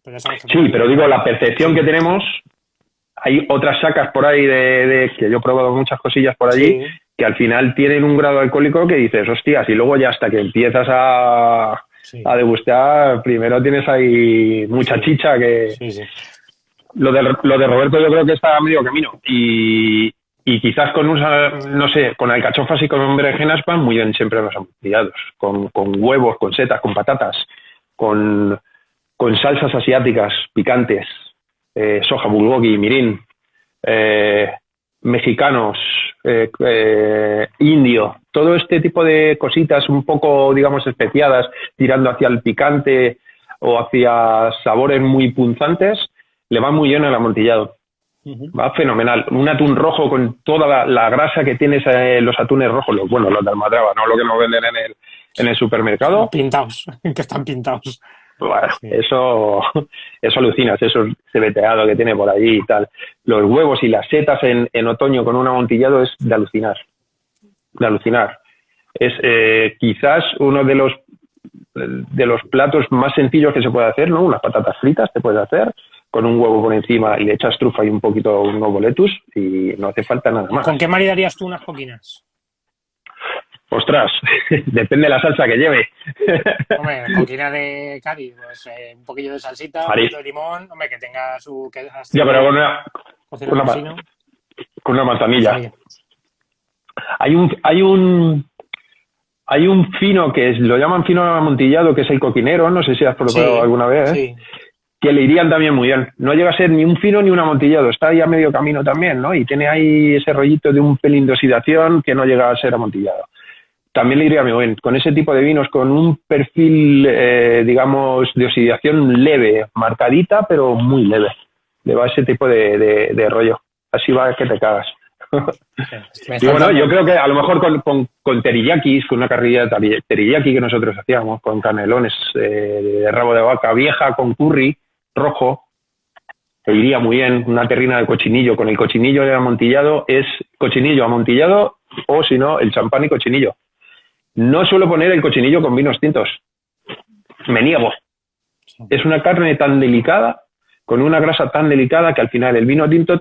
Pero sabes que Sí, pero digo, la percepción que tenemos, hay otras sacas por ahí que yo he probado muchas cosillas por allí, Sí. que al final tienen un grado alcohólico que dices, hostias, y luego ya hasta que empiezas a degustar, primero tienes ahí mucha chicha que... Sí, sí. Lo de Roberto yo creo que está a medio camino y quizás no sé, con alcachofas y con berenjenas van muy bien siempre los amontillados, con huevos, con setas, con patatas, con salsas asiáticas picantes, soja, bulgogi, mirin, mexicanos, indio, todo este tipo de cositas un poco, digamos, especiadas, tirando hacia el picante o hacia sabores muy punzantes, le va muy bien al amontillado. Va fenomenal. Un atún rojo con toda la grasa que tienes, los atunes rojos, los de Almadraba, no lo que nos venden en el supermercado. Pintados, que están pintados. Bueno, Sí. eso alucinas, eso cebeteado que tiene por ahí y tal. Los huevos y las setas en otoño con un amontillado es de alucinar. De alucinar. Es quizás uno de los platos más sencillos que se puede hacer, ¿no? Unas patatas fritas te puedes hacer con un huevo por encima y le echas trufa y un poquito unos boletus y no hace falta nada más. ¿Con qué maridarías tú unas coquinas? Ostras, depende de la salsa que lleve. Hombre, coquina de Cádiz, pues un poquillo de salsita, un poquito de limón, hombre, que tenga su... Ya, pero con una manzanilla. Hay un fino que lo llaman fino amontillado, que es el coquinero, no sé si has probado alguna vez, sí. Que le irían también muy bien. No llega a ser ni un fino ni un amontillado, está ahí a medio camino también, ¿no? Y tiene ahí ese rollito de un pelín de oxidación que no llega a ser amontillado. También le iría muy bien. Con ese tipo de vinos, con un perfil, digamos, de oxidación leve, marcadita, pero muy leve. Le va ese tipo de rollo. Así va que te cagas. Y bueno, yo creo que a lo mejor con teriyakis, con una carrilla de teriyaki que nosotros hacíamos, con canelones de rabo de vaca vieja, con curry rojo, te iría muy bien. Una terrina de cochinillo. Con el cochinillo de amontillado es cochinillo amontillado o si no, el champán y cochinillo. No suelo poner el cochinillo con vinos tintos. Me niego. Es una carne tan delicada, con una grasa tan delicada, que al final el vino tinto,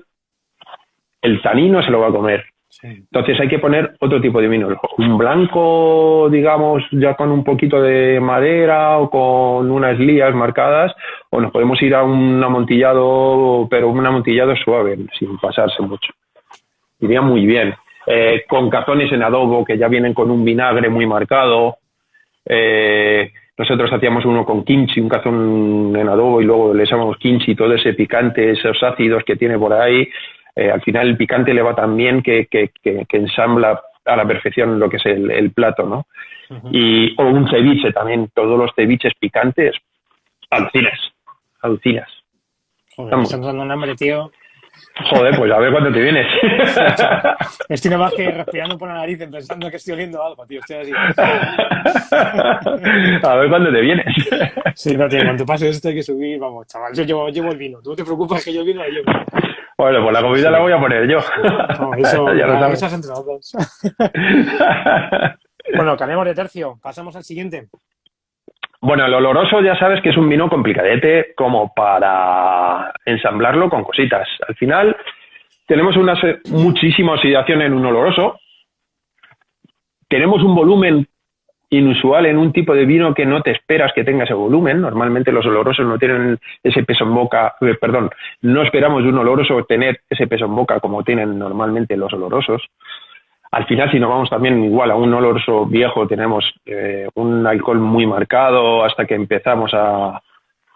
el tanino se lo va a comer. Sí. Entonces hay que poner otro tipo de vino. Un blanco, digamos, ya con un poquito de madera o con unas lías marcadas, o nos podemos ir a un amontillado, pero un amontillado suave, sin pasarse mucho. Iría muy bien. Con cazones en adobo que ya vienen con un vinagre muy marcado. Nosotros hacíamos uno con kimchi, un cazón en adobo, y luego le echamos kimchi, todo ese picante, esos ácidos que tiene por ahí. Al final el picante le va tan bien que ensambla a la perfección lo que es el plato, ¿no? O un ceviche también, todos los ceviches picantes Alucinas. Alucinas. Joder, me estás dando un hambre, tío. Joder, pues a ver cuándo te vienes. Estoy nada más que respirando por la nariz pensando que estoy oliendo algo, tío. Estoy así. A ver cuándo te vienes. Sí, no, tío, con tu pase este hay que subir, vamos, chaval. Yo llevo el vino. Tú no te preocupes que yo el vino lo llevo. Bueno, pues la comida la voy a poner yo. No, eso, Ya lo sabes. eso es entre los dos. Bueno, cambiamos de tercio. Pasamos al siguiente. Bueno, el oloroso ya sabes que es un vino complicadete como para ensamblarlo con cositas. Al final tenemos muchísima oxidación en un oloroso. Tenemos un volumen inusual en un tipo de vino que no te esperas que tenga ese volumen. Normalmente los olorosos no tienen ese peso en boca, perdón, no esperamos de un oloroso tener ese peso en boca como tienen normalmente los olorosos. Al final, si nos vamos también igual a un oloroso viejo, tenemos un alcohol muy marcado hasta que empezamos a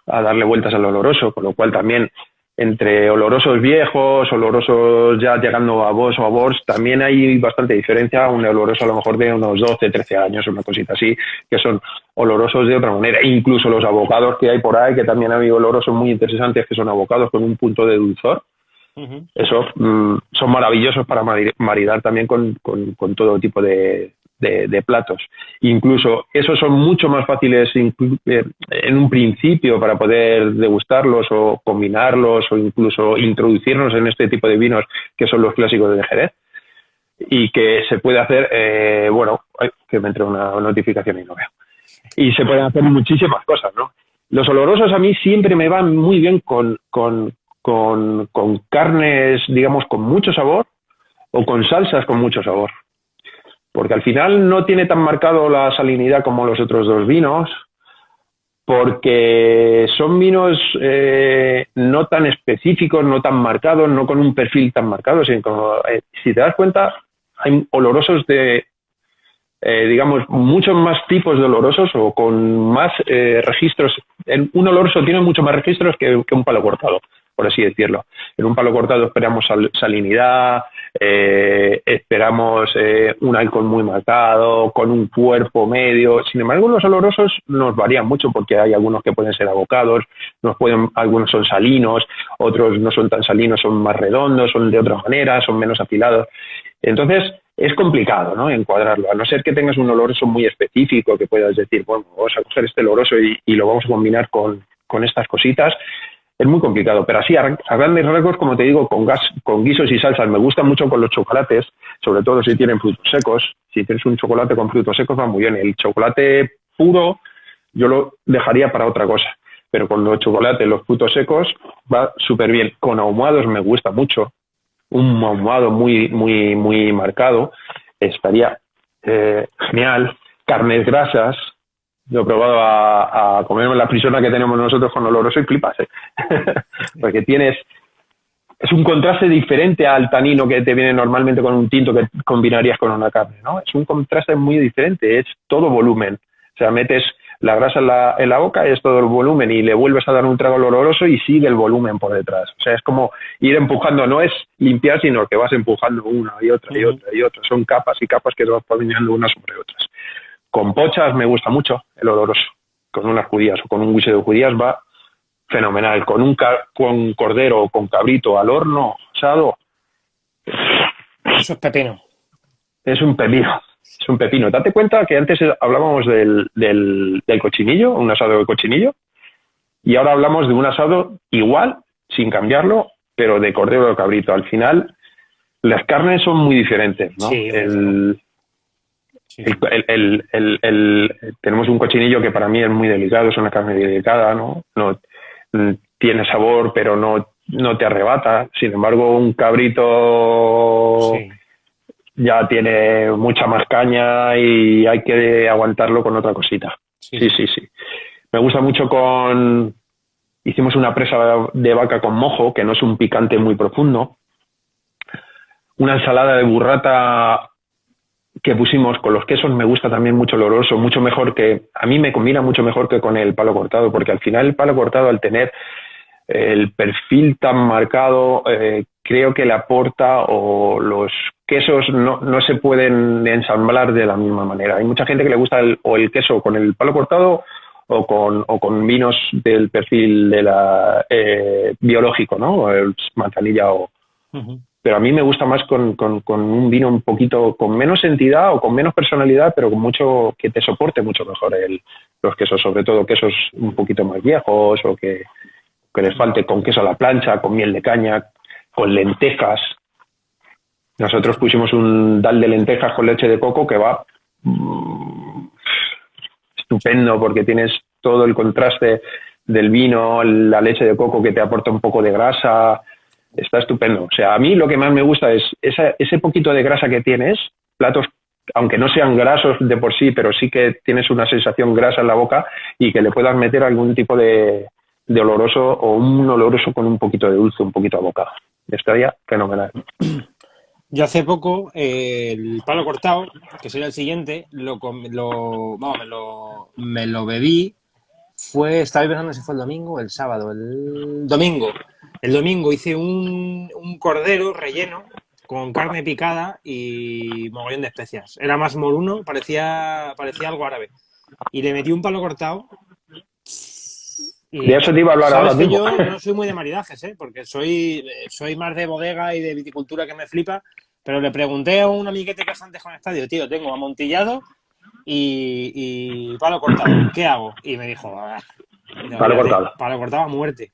darle vueltas al oloroso, con lo cual también entre olorosos viejos, olorosos ya llegando a Boss o a Bors, también hay bastante diferencia. Un oloroso a lo mejor de unos 12, 13 años, una cosita así, que son olorosos de otra manera. E incluso los abocados que hay por ahí, que también hay olorosos muy interesantes, que son abocados con un punto de dulzor. Uh-huh. Eso son maravillosos para maridar también con todo tipo de platos. Incluso esos son mucho más fáciles en un principio para poder degustarlos o combinarlos o incluso introducirnos en este tipo de vinos que son los clásicos de Jerez y que se puede hacer, bueno, que me entre una notificación y no veo. Y se pueden hacer muchísimas cosas, ¿no? Los olorosos a mí siempre me van muy bien con carnes, digamos, con mucho sabor o con salsas con mucho sabor. Porque al final no tiene tan marcado la salinidad como los otros dos vinos, porque son vinos no tan específicos, no tan marcados, no con un perfil tan marcado, sino como, si te das cuenta, hay olorosos de, digamos, muchos más tipos de olorosos o con más registros. Un oloroso tiene muchos más registros que un palo cortado, por así decirlo. En un palo cortado esperamos salinidad, esperamos un alcohol muy marcado, con un cuerpo medio. Sin embargo, los olorosos nos varían mucho porque hay algunos que pueden ser abocados, algunos son salinos, otros no son tan salinos, son más redondos, son de otra manera, son menos afilados. Entonces, es complicado, ¿no?, encuadrarlo, a no ser que tengas un oloroso muy específico, que puedas decir, bueno, vamos a coger este oloroso y lo vamos a combinar con estas cositas. Es muy complicado, pero así a grandes rasgos, como te digo, con guisos y salsas. Me gustan mucho con los chocolates, sobre todo si tienen frutos secos. Si tienes un chocolate con frutos secos va muy bien. El chocolate puro yo lo dejaría para otra cosa, pero con los chocolates, los frutos secos va súper bien. Con ahumados me gusta mucho. Un ahumado muy, muy, muy marcado estaría genial. Carnes grasas. Yo he probado a comerme la frisona que tenemos nosotros con oloroso y flipas, porque es un contraste diferente al tanino que te viene normalmente con un tinto que combinarías con una carne, ¿no? Es un contraste muy diferente, es todo volumen. O sea, metes la grasa en la boca, es todo el volumen y le vuelves a dar un trago al oloroso y sigue el volumen por detrás. O sea, es como ir empujando, no es limpiar, sino que vas empujando una y otra y otra y otra. Son capas y capas que vas poniendo unas sobre otras. Con pochas me gusta mucho el oloroso. Con unas judías o con un guiso de judías va fenomenal. Con cordero o con cabrito al horno, asado. Eso es pepino. Es un pepino. Es un pepino. Date cuenta que antes hablábamos del cochinillo, un asado de cochinillo, y ahora hablamos de un asado igual, sin cambiarlo, pero de cordero o de cabrito. Al final, las carnes son muy diferentes, ¿no? Sí, tenemos un cochinillo que para mí es muy delicado, es una carne delicada, ¿no? No tiene sabor, pero no te arrebata. Sin embargo, un cabrito ya tiene mucha más caña y hay que aguantarlo con otra cosita. Sí. Me gusta mucho hicimos una presa de vaca con mojo, que no es un picante muy profundo. Una ensalada de burrata que pusimos con los quesos, me gusta también mucho el oloroso, mucho mejor a mí me combina mucho mejor que con el palo cortado, porque al final el palo cortado, al tener el perfil tan marcado, creo que le aporta, o los quesos no se pueden ensamblar de la misma manera. Hay mucha gente que le gusta el queso con el palo cortado o con vinos del perfil de la biológico, ¿no? El manzanilla o... Pero a mí me gusta más con un vino un poquito con menos entidad o con menos personalidad, pero con mucho que te soporte mucho mejor los quesos, sobre todo quesos un poquito más viejos o que les falte con queso a la plancha, con miel de caña, con lentejas. Nosotros pusimos un dal de lentejas con leche de coco que va estupendo porque tienes todo el contraste del vino, la leche de coco que te aporta un poco de grasa. Está estupendo. O sea, a mí lo que más me gusta es ese poquito de grasa que tienes, platos, aunque no sean grasos de por sí, pero sí que tienes una sensación grasa en la boca y que le puedas meter algún tipo de oloroso o un oloroso con un poquito de dulce, un poquito abocado. Estaría fenomenal. Yo hace poco el palo cortado, que sería el siguiente, me lo bebí. Estaba pensando si fue el domingo o el sábado. El domingo. El domingo hice un cordero relleno con carne picada y mogollón de especias. Era más moruno, parecía algo árabe. Y le metí un palo cortado. Y de eso te iba a hablar sabes ahora que mismo. yo no soy muy de maridajes, porque soy más de bodega y de viticultura que me flipa. Pero le pregunté a un amiguete que es antes con estadio, tío, tengo amontillado y palo cortado, ¿qué hago? Y me dijo, Palo cortado. Palo cortado a muerte.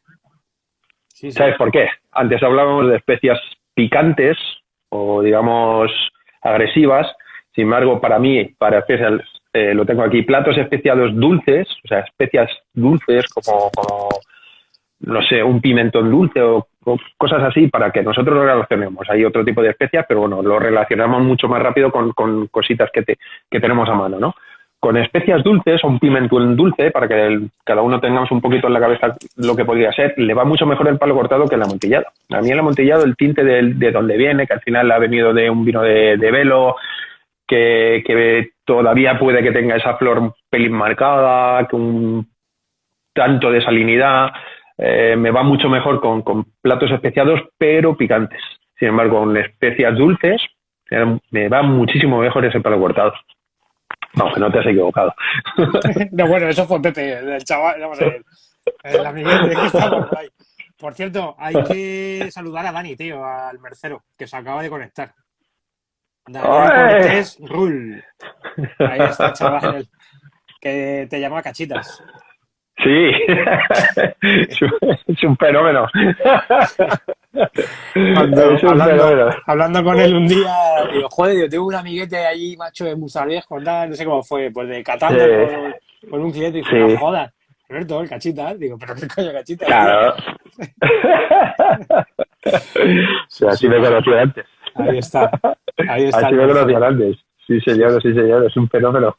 Sí, sí. ¿Sabes por qué? Antes hablábamos de especias picantes o, digamos, agresivas. Sin embargo, para mí, para especias, lo tengo aquí, platos especiados dulces, o sea, especias dulces como no sé, un pimentón dulce o cosas así para que nosotros lo relacionemos. Hay otro tipo de especias, pero bueno, lo relacionamos mucho más rápido con cositas que tenemos a mano, ¿no? Con especias dulces o un pimentón dulce, para que cada uno tengamos un poquito en la cabeza lo que podría ser, le va mucho mejor el palo cortado que el amontillado. A mí el amontillado, el tinte de donde viene, que al final ha venido de un vino de velo, que todavía puede que tenga esa flor un pelín marcada, que un tanto de salinidad, me va mucho mejor con platos especiados, pero picantes. Sin embargo, con especias dulces, me va muchísimo mejor ese palo cortado. Aunque no te has equivocado. No, bueno, eso fue Pepe, el chaval, vamos a ver, el amiguete que estaba por ahí. Por cierto, hay que saludar a Dani, tío, al mercero, que se acaba de conectar. Daniel Cortés Rull. Ahí está, chaval, que te llama Cachitas. Sí, es un fenómeno. Hablando con él un día, digo, joder, yo tengo un amiguete allí, macho, de Musarviejo, no sé cómo fue, pues de Catanda con un cliente y dice, no jodas, Alberto, el Cachitas, digo, pero qué coño Cachitas. Claro. O sea, así me conocía antes. Ahí está. Así me conocían antes. Sí, señor, es un fenómeno.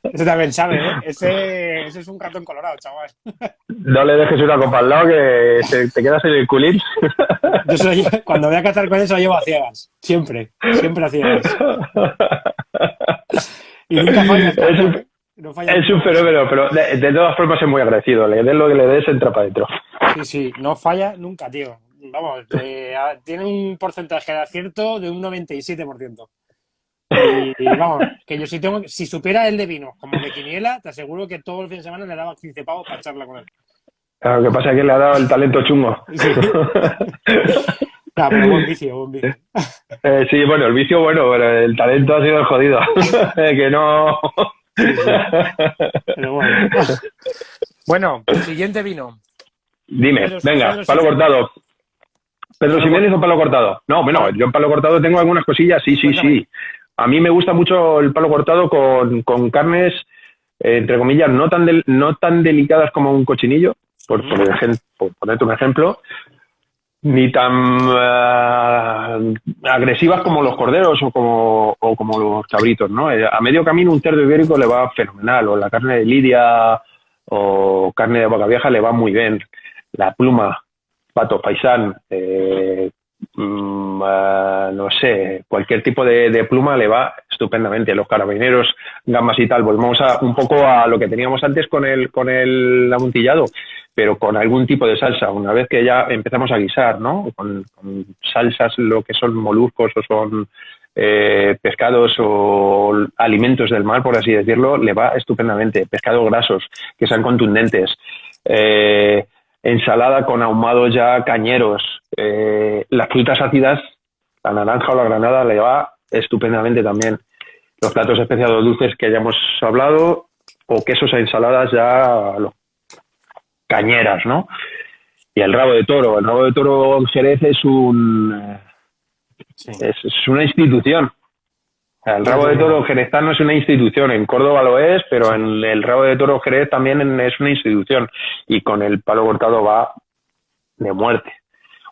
Ese también sabe, ¿eh? Ese es un cartón colorado, chaval. No le dejes una copa al lado que te quedas en el culín. Yo cuando voy a cazar con él se lo llevo a ciegas. Siempre a ciegas. Y nunca falla el cartón, no falla. Es un fenómeno, pero de todas formas es muy agradecido. Le des lo que le des, entra para adentro. Sí, no falla nunca, tío. Vamos, tiene un porcentaje de acierto de un 97%. Y vamos, que yo si supiera el de vino como de quiniela, te aseguro que todo el fin de semana le daba 15 pavos para charlar con él. Claro, lo que pasa es que le ha dado el talento chungo. Sí. Claro, pero buen vicio. Sí, bueno, el vicio bueno, pero el talento ha sido el jodido. Que no... Sí. Pero bueno. Bueno, siguiente vino. Dime, venga, palo cortado. ¿Pedro Ximénez o palo cortado? No, bueno, yo en palo cortado tengo algunas cosillas, sí. A mí me gusta mucho el palo cortado con carnes, entre comillas, no tan delicadas como un cochinillo, por ponerte un ejemplo, ni tan agresivas como los corderos o como los cabritos, ¿no? A medio camino un cerdo ibérico le va fenomenal, o la carne de lidia o carne de vaca vieja le va muy bien. La pluma, pato, faisán, no sé, cualquier tipo de pluma le va estupendamente. Los carabineros, gambas y tal, volvemos un poco a lo que teníamos antes con el amontillado, pero con algún tipo de salsa, una vez que ya empezamos a guisar, ¿no? Con salsas, lo que son moluscos o son pescados o alimentos del mar, por así decirlo, le va estupendamente. Pescados grasos, que sean contundentes. Ensalada con ahumados ya cañeros. Las frutas ácidas, la naranja o la granada, le va estupendamente también. Los platos especiados dulces que hayamos hablado, o quesos e ensaladas ya cañeras, ¿no? Y el rabo de toro. El rabo de toro en Jerez es es una institución. El rabo de toro jerezano es una institución. En Córdoba lo es, pero en el rabo de toro Jerez también es una institución. Y con el palo cortado va de muerte.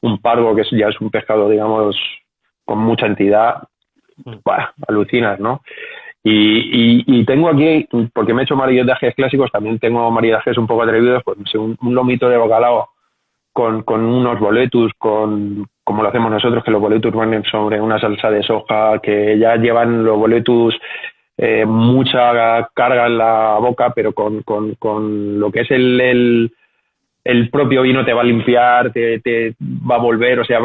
Un pargo, que ya es un pescado, digamos, con mucha entidad, alucinas, ¿no? Y tengo aquí, porque me he hecho maridajes clásicos, también tengo maridajes un poco atrevidos, pues un lomito de bacalao con unos boletus, como lo hacemos nosotros, que los boletus van sobre una salsa de soja, que ya llevan los boletus mucha carga en la boca, pero con lo que es el propio vino te va a limpiar, te va a volver, o sea,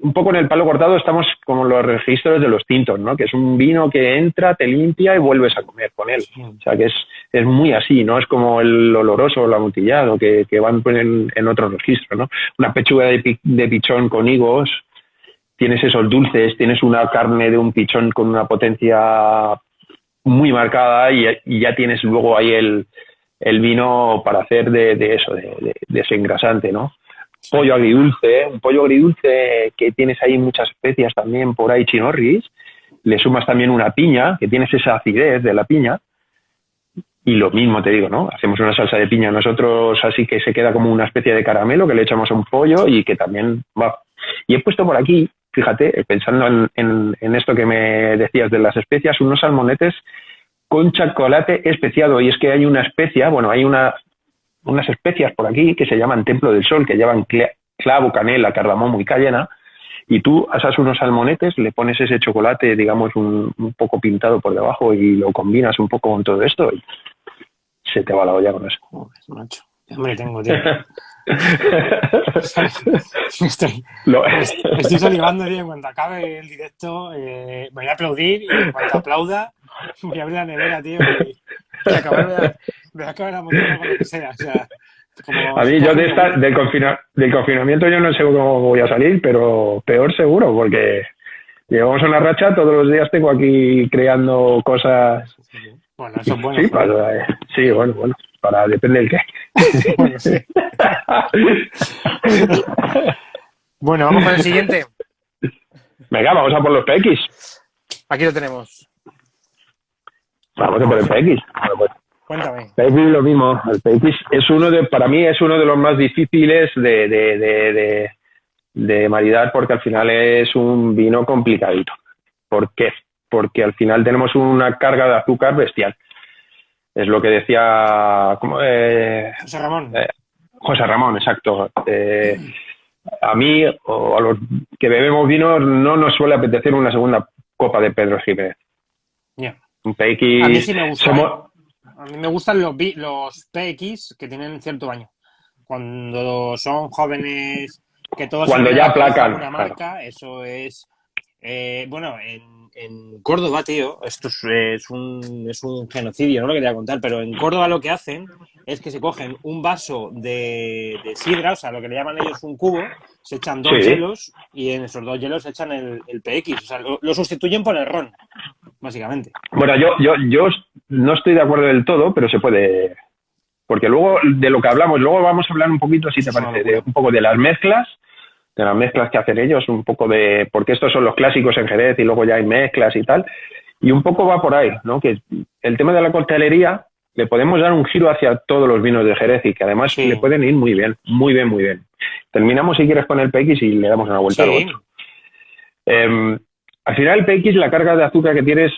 un poco en el palo cortado estamos como los registros de los tintos, ¿no? Que es un vino que entra, te limpia y vuelves a comer con él. O sea, que es muy así, ¿no? Es como el oloroso o el amontillado que van en otros registros, ¿no? Una pechuga de pichón con higos, tienes esos dulces, tienes una carne de un pichón con una potencia muy marcada y ya tienes luego ahí el vino para hacer de eso, de ese engrasante, ¿no? Pollo agridulce, un pollo agridulce que tienes ahí muchas especias también por ahí chinorris, le sumas también una piña, que tienes esa acidez de la piña, y lo mismo te digo, ¿no? Hacemos una salsa de piña nosotros así que se queda como una especie de caramelo que le echamos a un pollo y que también va. Y he puesto por aquí, fíjate, pensando en esto que me decías de las especias, unos salmonetes con chocolate especiado, y es que hay una especia, bueno, hay unas especias por aquí que se llaman Templo del Sol, que llevan clavo, canela, cardamomo y cayena, y tú asas unos salmonetes, le pones ese chocolate, digamos, un poco pintado por debajo y lo combinas un poco con todo esto y se te va la olla con eso. Joder, macho. Ya me tengo, tío. Estoy salivando, tío. En cuanto acabe el directo, voy a aplaudir, y en cuanto aplauda, voy a abrir la nevera, tío, y voy a acabar la montaña con lo que sea. O sea, a mí, yo del confinamiento yo no sé cómo voy a salir, pero peor seguro, porque llevamos una racha, todos los días tengo aquí creando cosas. Bueno, eso es bueno. Sí, bueno, depende del qué. Bueno, sí. Bueno, vamos con el siguiente. Venga, vamos a por los PX. Aquí lo tenemos. Vamos a por el PX. Cuéntame. PX lo mismo. El PX para mí es uno de los más difíciles de maridar, porque al final es un vino complicadito. ¿Por qué? Porque al final tenemos una carga de azúcar bestial. Es lo que decía José Ramón. José Ramón, exacto. A mí, o a los que bebemos vino, no nos suele apetecer una segunda copa de Pedro Jiménez. Yeah. Un PX... A mí sí me gusta. A mí me gustan los PX que tienen cierto baño. Cuando son jóvenes, que todos... Cuando ya aplacan. Una marca, claro. Eso es... bueno, en Córdoba, tío, esto es un genocidio, no lo quería contar, pero en Córdoba lo que hacen es que se cogen un vaso de sidra, o sea, lo que le llaman ellos un cubo, se echan dos hielos y en esos dos hielos se echan el PX, o sea, lo sustituyen por el ron, básicamente. Bueno, yo no estoy de acuerdo del todo, pero se puede, porque luego de lo que hablamos, luego vamos a hablar un poquito, si te parece, un poco de las mezclas que hacen ellos, un poco porque estos son los clásicos en Jerez y luego ya hay mezclas y tal, y un poco va por ahí, ¿no? Que el tema de la coctelería le podemos dar un giro hacia todos los vinos de Jerez y que además le pueden ir muy bien, muy bien, muy bien. Terminamos, si quieres, con el PX y le damos una vuelta al otro. Al final el PX, la carga de azúcar que tienes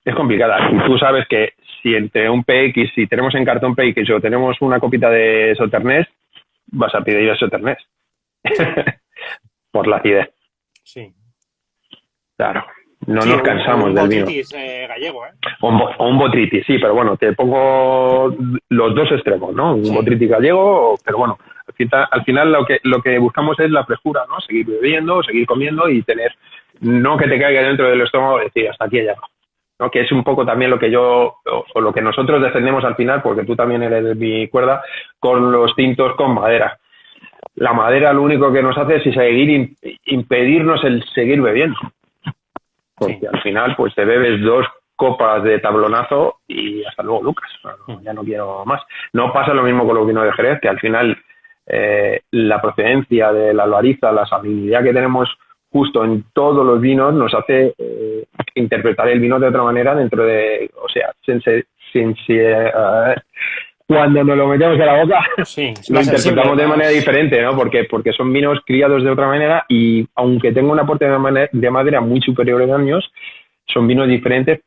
es complicada, y tú sabes que si entre un PX, si tenemos en cartón PX o tenemos una copita de Sauternes, vas a pedir el Sauternes. Por la acidez. Sí. Claro. No nos cansamos del vino. Un botritis gallego, ¿eh? O un botritis, sí, pero bueno, te pongo los dos extremos, ¿no? Un botritis gallego, pero bueno, al final lo que buscamos es la frescura, ¿no? Seguir bebiendo, seguir comiendo y tener no que te caiga dentro del estómago y decir, hasta aquí he llegado, ¿no? Que es un poco también lo que yo, o lo que nosotros defendemos al final, porque tú también eres de mi cuerda, con los tintos con madera. La madera lo único que nos hace es seguir impedirnos el seguir bebiendo. Porque Sí. al final, pues te bebes 2 copas de tablonazo y hasta luego, Lucas. Ya no quiero más. No pasa lo mismo con los vinos de Jerez, que al final la procedencia de la albariza, la salinidad que tenemos justo en todos los vinos nos hace interpretar el vino de otra manera dentro de, o sea, cuando nos lo metemos en la boca Sí, es lo más sensible, interpretamos de más... manera diferente, ¿no? Porque son vinos criados de otra manera y aunque tenga un aporte de madera muy superior en años, son vinos diferentes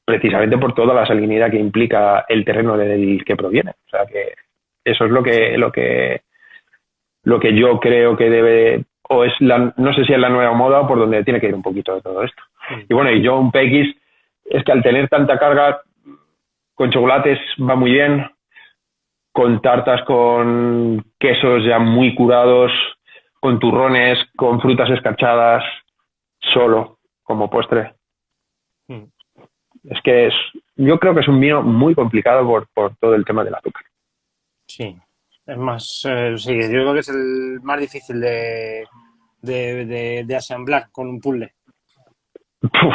precisamente por toda la salinidad que implica el terreno del que proviene. O sea que eso es lo que yo creo que debe, o es no sé si es la nueva moda o por donde tiene que ir un poquito de todo esto. Y bueno, y yo un PX es que al tener tanta carga con chocolates va muy bien, con tartas, con quesos ya muy curados, con turrones, con frutas escarchadas, solo como postre. Es que yo creo que es un vino muy complicado por todo el tema del azúcar. Sí, es más, sí, yo creo que es el más difícil de asamblar con un puzzle. Uf,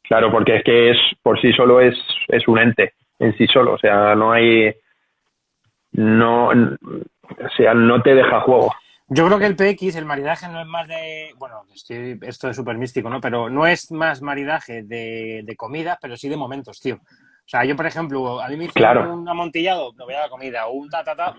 claro, porque es que por sí solo es un ente en sí solo, o sea, o sea, no te deja juego. Yo creo que el PX, el maridaje no es más de, bueno, esto es súper místico, ¿no? Pero no es más maridaje de comida, pero sí de momentos, tío. O sea, yo, por ejemplo, a mí me dicen un amontillado, me voy a la comida, o un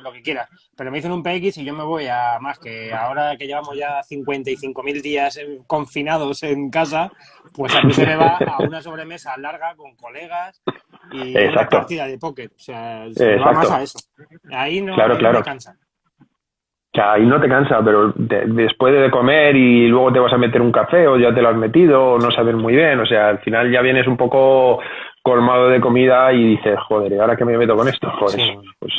lo que quiera, pero me dicen un PX y yo me voy a más, que ahora que llevamos ya 55.000 días confinados en casa, pues a mí se me va a una sobremesa larga con colegas y una partida de póker. O sea, se me va más a eso. Ahí no me cansa. O sea, ahí no te cansa, pero después de comer y luego te vas a meter un café o ya te lo has metido o no sabes muy bien, o sea, al final ya vienes un poco colmado de comida y dices, joder, ¿y ahora qué me meto con esto? Joder, sí. Pues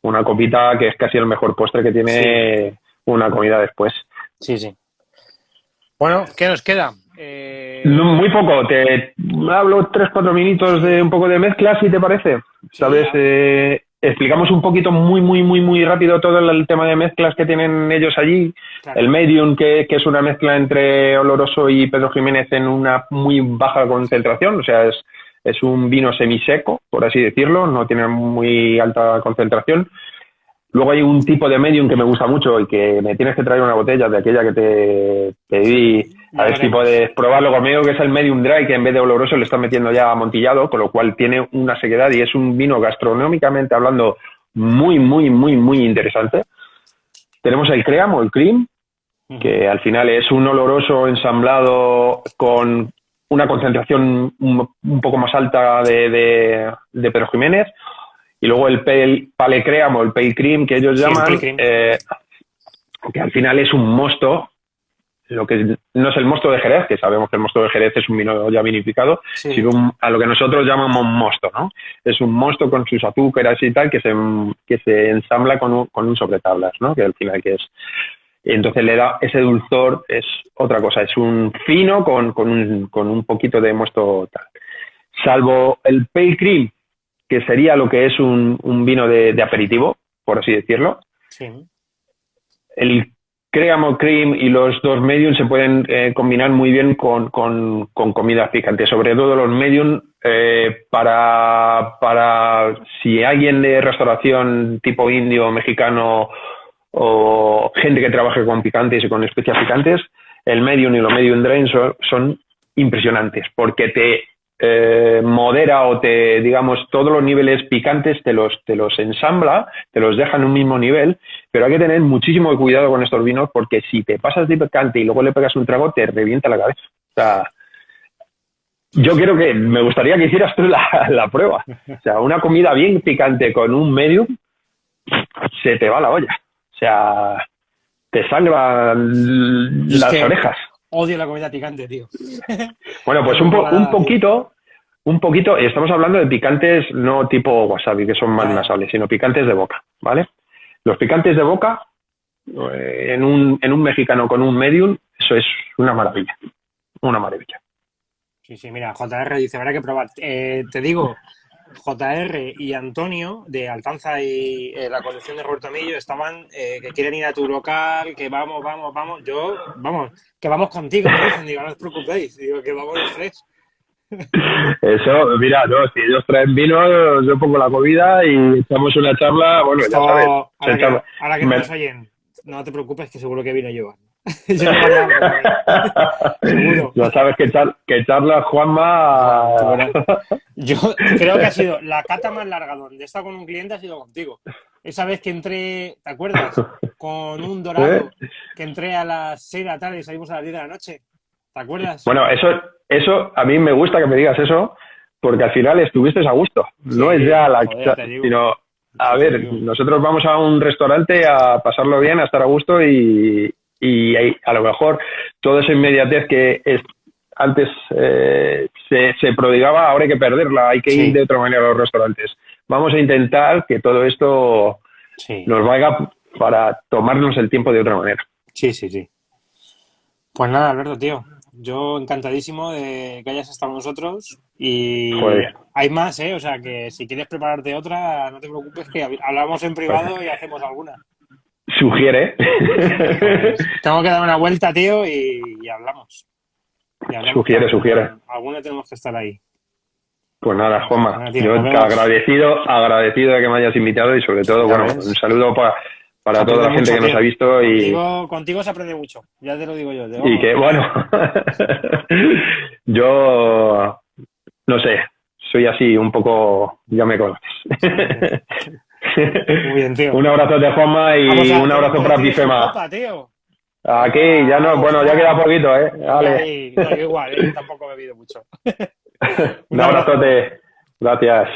una copita que es casi el mejor postre que tiene una comida después. Sí, sí. Bueno, ¿qué nos queda? Muy poco, te hablo 3-4 minutos de un poco de mezcla, si te parece, ¿sabes? Sí, explicamos un poquito muy rápido todo el tema de mezclas que tienen ellos allí. Claro. El medium, que es una mezcla entre Oloroso y Pedro Jiménez en una muy baja concentración, o sea, es un vino semiseco, por así decirlo, no tiene muy alta concentración. Luego hay un tipo de medium que me gusta mucho y que me tienes que traer una botella de aquella que te pedí, a ver si puedes probarlo conmigo, que es el medium dry, que en vez de oloroso le están metiendo ya amontillado, con lo cual tiene una sequedad y es un vino gastronómicamente hablando muy interesante. Tenemos el Cream o el Cream, que al final es un oloroso ensamblado con una concentración un poco más alta de Pedro Jiménez. Y luego el Pale Cream o el Pale Cream, que ellos llaman, que al final es un mosto, lo que no es el mosto de Jerez, que sabemos que el mosto de Jerez es un vino ya vinificado, sino a lo que nosotros llamamos mosto, ¿no? Es un mosto con sus azúcares y tal, que se ensambla con un sobretablas, ¿no? Que al final que es... Entonces le da ese dulzor, es otra cosa, es un fino con un poquito de mosto tal. Salvo el Pale Cream, que sería lo que es un vino de aperitivo, por así decirlo. Sí. El Cream o Cream y los dos medium se pueden combinar muy bien con comidas picantes, sobre todo los medium para si alguien de restauración tipo indio, mexicano o gente que trabaje con picantes y con especias picantes, el medium y los medium dry son impresionantes porque te modera o digamos, todos los niveles picantes te los ensambla, te los deja en un mismo nivel, pero hay que tener muchísimo cuidado con estos vinos porque si te pasas de picante y luego le pegas un trago, te revienta la cabeza. O sea, yo creo que me gustaría que hicieras tú la prueba. O sea, una comida bien picante con un medium, se te va la olla. O sea, te salvan las orejas. Odio la comida picante, tío. Bueno, pues un poquito, y estamos hablando de picantes no tipo wasabi, que son más nasales, sino picantes de boca, ¿vale? Los picantes de boca, en un mexicano con un medium, eso es una maravilla. una maravilla. Sí, sí, mira, JR dice, habrá que probar. Te digo, JR y Antonio de Altanza y la colección de Roberto Millo estaban que quieren ir a tu local, que vamos, vamos, vamos. Yo, vamos, que vamos contigo, me dicen, digo, no os preocupéis, digo, que vamos los tres. Eso, mira, no, si ellos traen vino, yo pongo la comida y echamos una charla, bueno, Esto, ya sabes. ahora que no nos oyen, no te preocupes, que seguro que vino yo. Yo llevaré algo por ahí. Seguro. Ya sabes que charla Juanma. Yo creo que ha sido la cata más larga donde he estado con un cliente, ha sido contigo. Esa vez que entré, ¿te acuerdas? Con un dorado, que entré a las 6 de la tarde y salimos a las 10 de la noche. ¿Te acuerdas? Bueno, eso a mí me gusta que me digas eso, porque al final estuviste a gusto. Sí, no es ya la joder, sino, a ver, nosotros vamos a un restaurante a pasarlo bien, a estar a gusto y a lo mejor toda esa inmediatez que antes se prodigaba, ahora hay que perderla, hay que ir de otra manera a los restaurantes. Vamos a intentar que todo esto nos valga para tomarnos el tiempo de otra manera. Sí, sí, sí. Pues nada, Alberto, tío, yo encantadísimo de que hayas estado con nosotros y hay más, o sea que si quieres prepararte otra, no te preocupes que hablamos en privado y hacemos alguna. Sugiere. Tengo que dar una vuelta, tío, y hablamos. Sugiere. Alguna tenemos que estar ahí. Pues nada, Juanma, yo agradecido de que me hayas invitado y sobre todo, bueno, un saludo para toda la gente que nos ha visto. Contigo se aprende mucho, ya te lo digo yo. Y que, bueno, yo no sé, soy así un poco, ya me conoces. Muy bien, tío. Un abrazo de Juanma y un abrazo para Bifema. Aquí ya no, bueno, ya queda poquito, Vale. No, igual, tampoco he bebido mucho. Un abrazote. Gracias.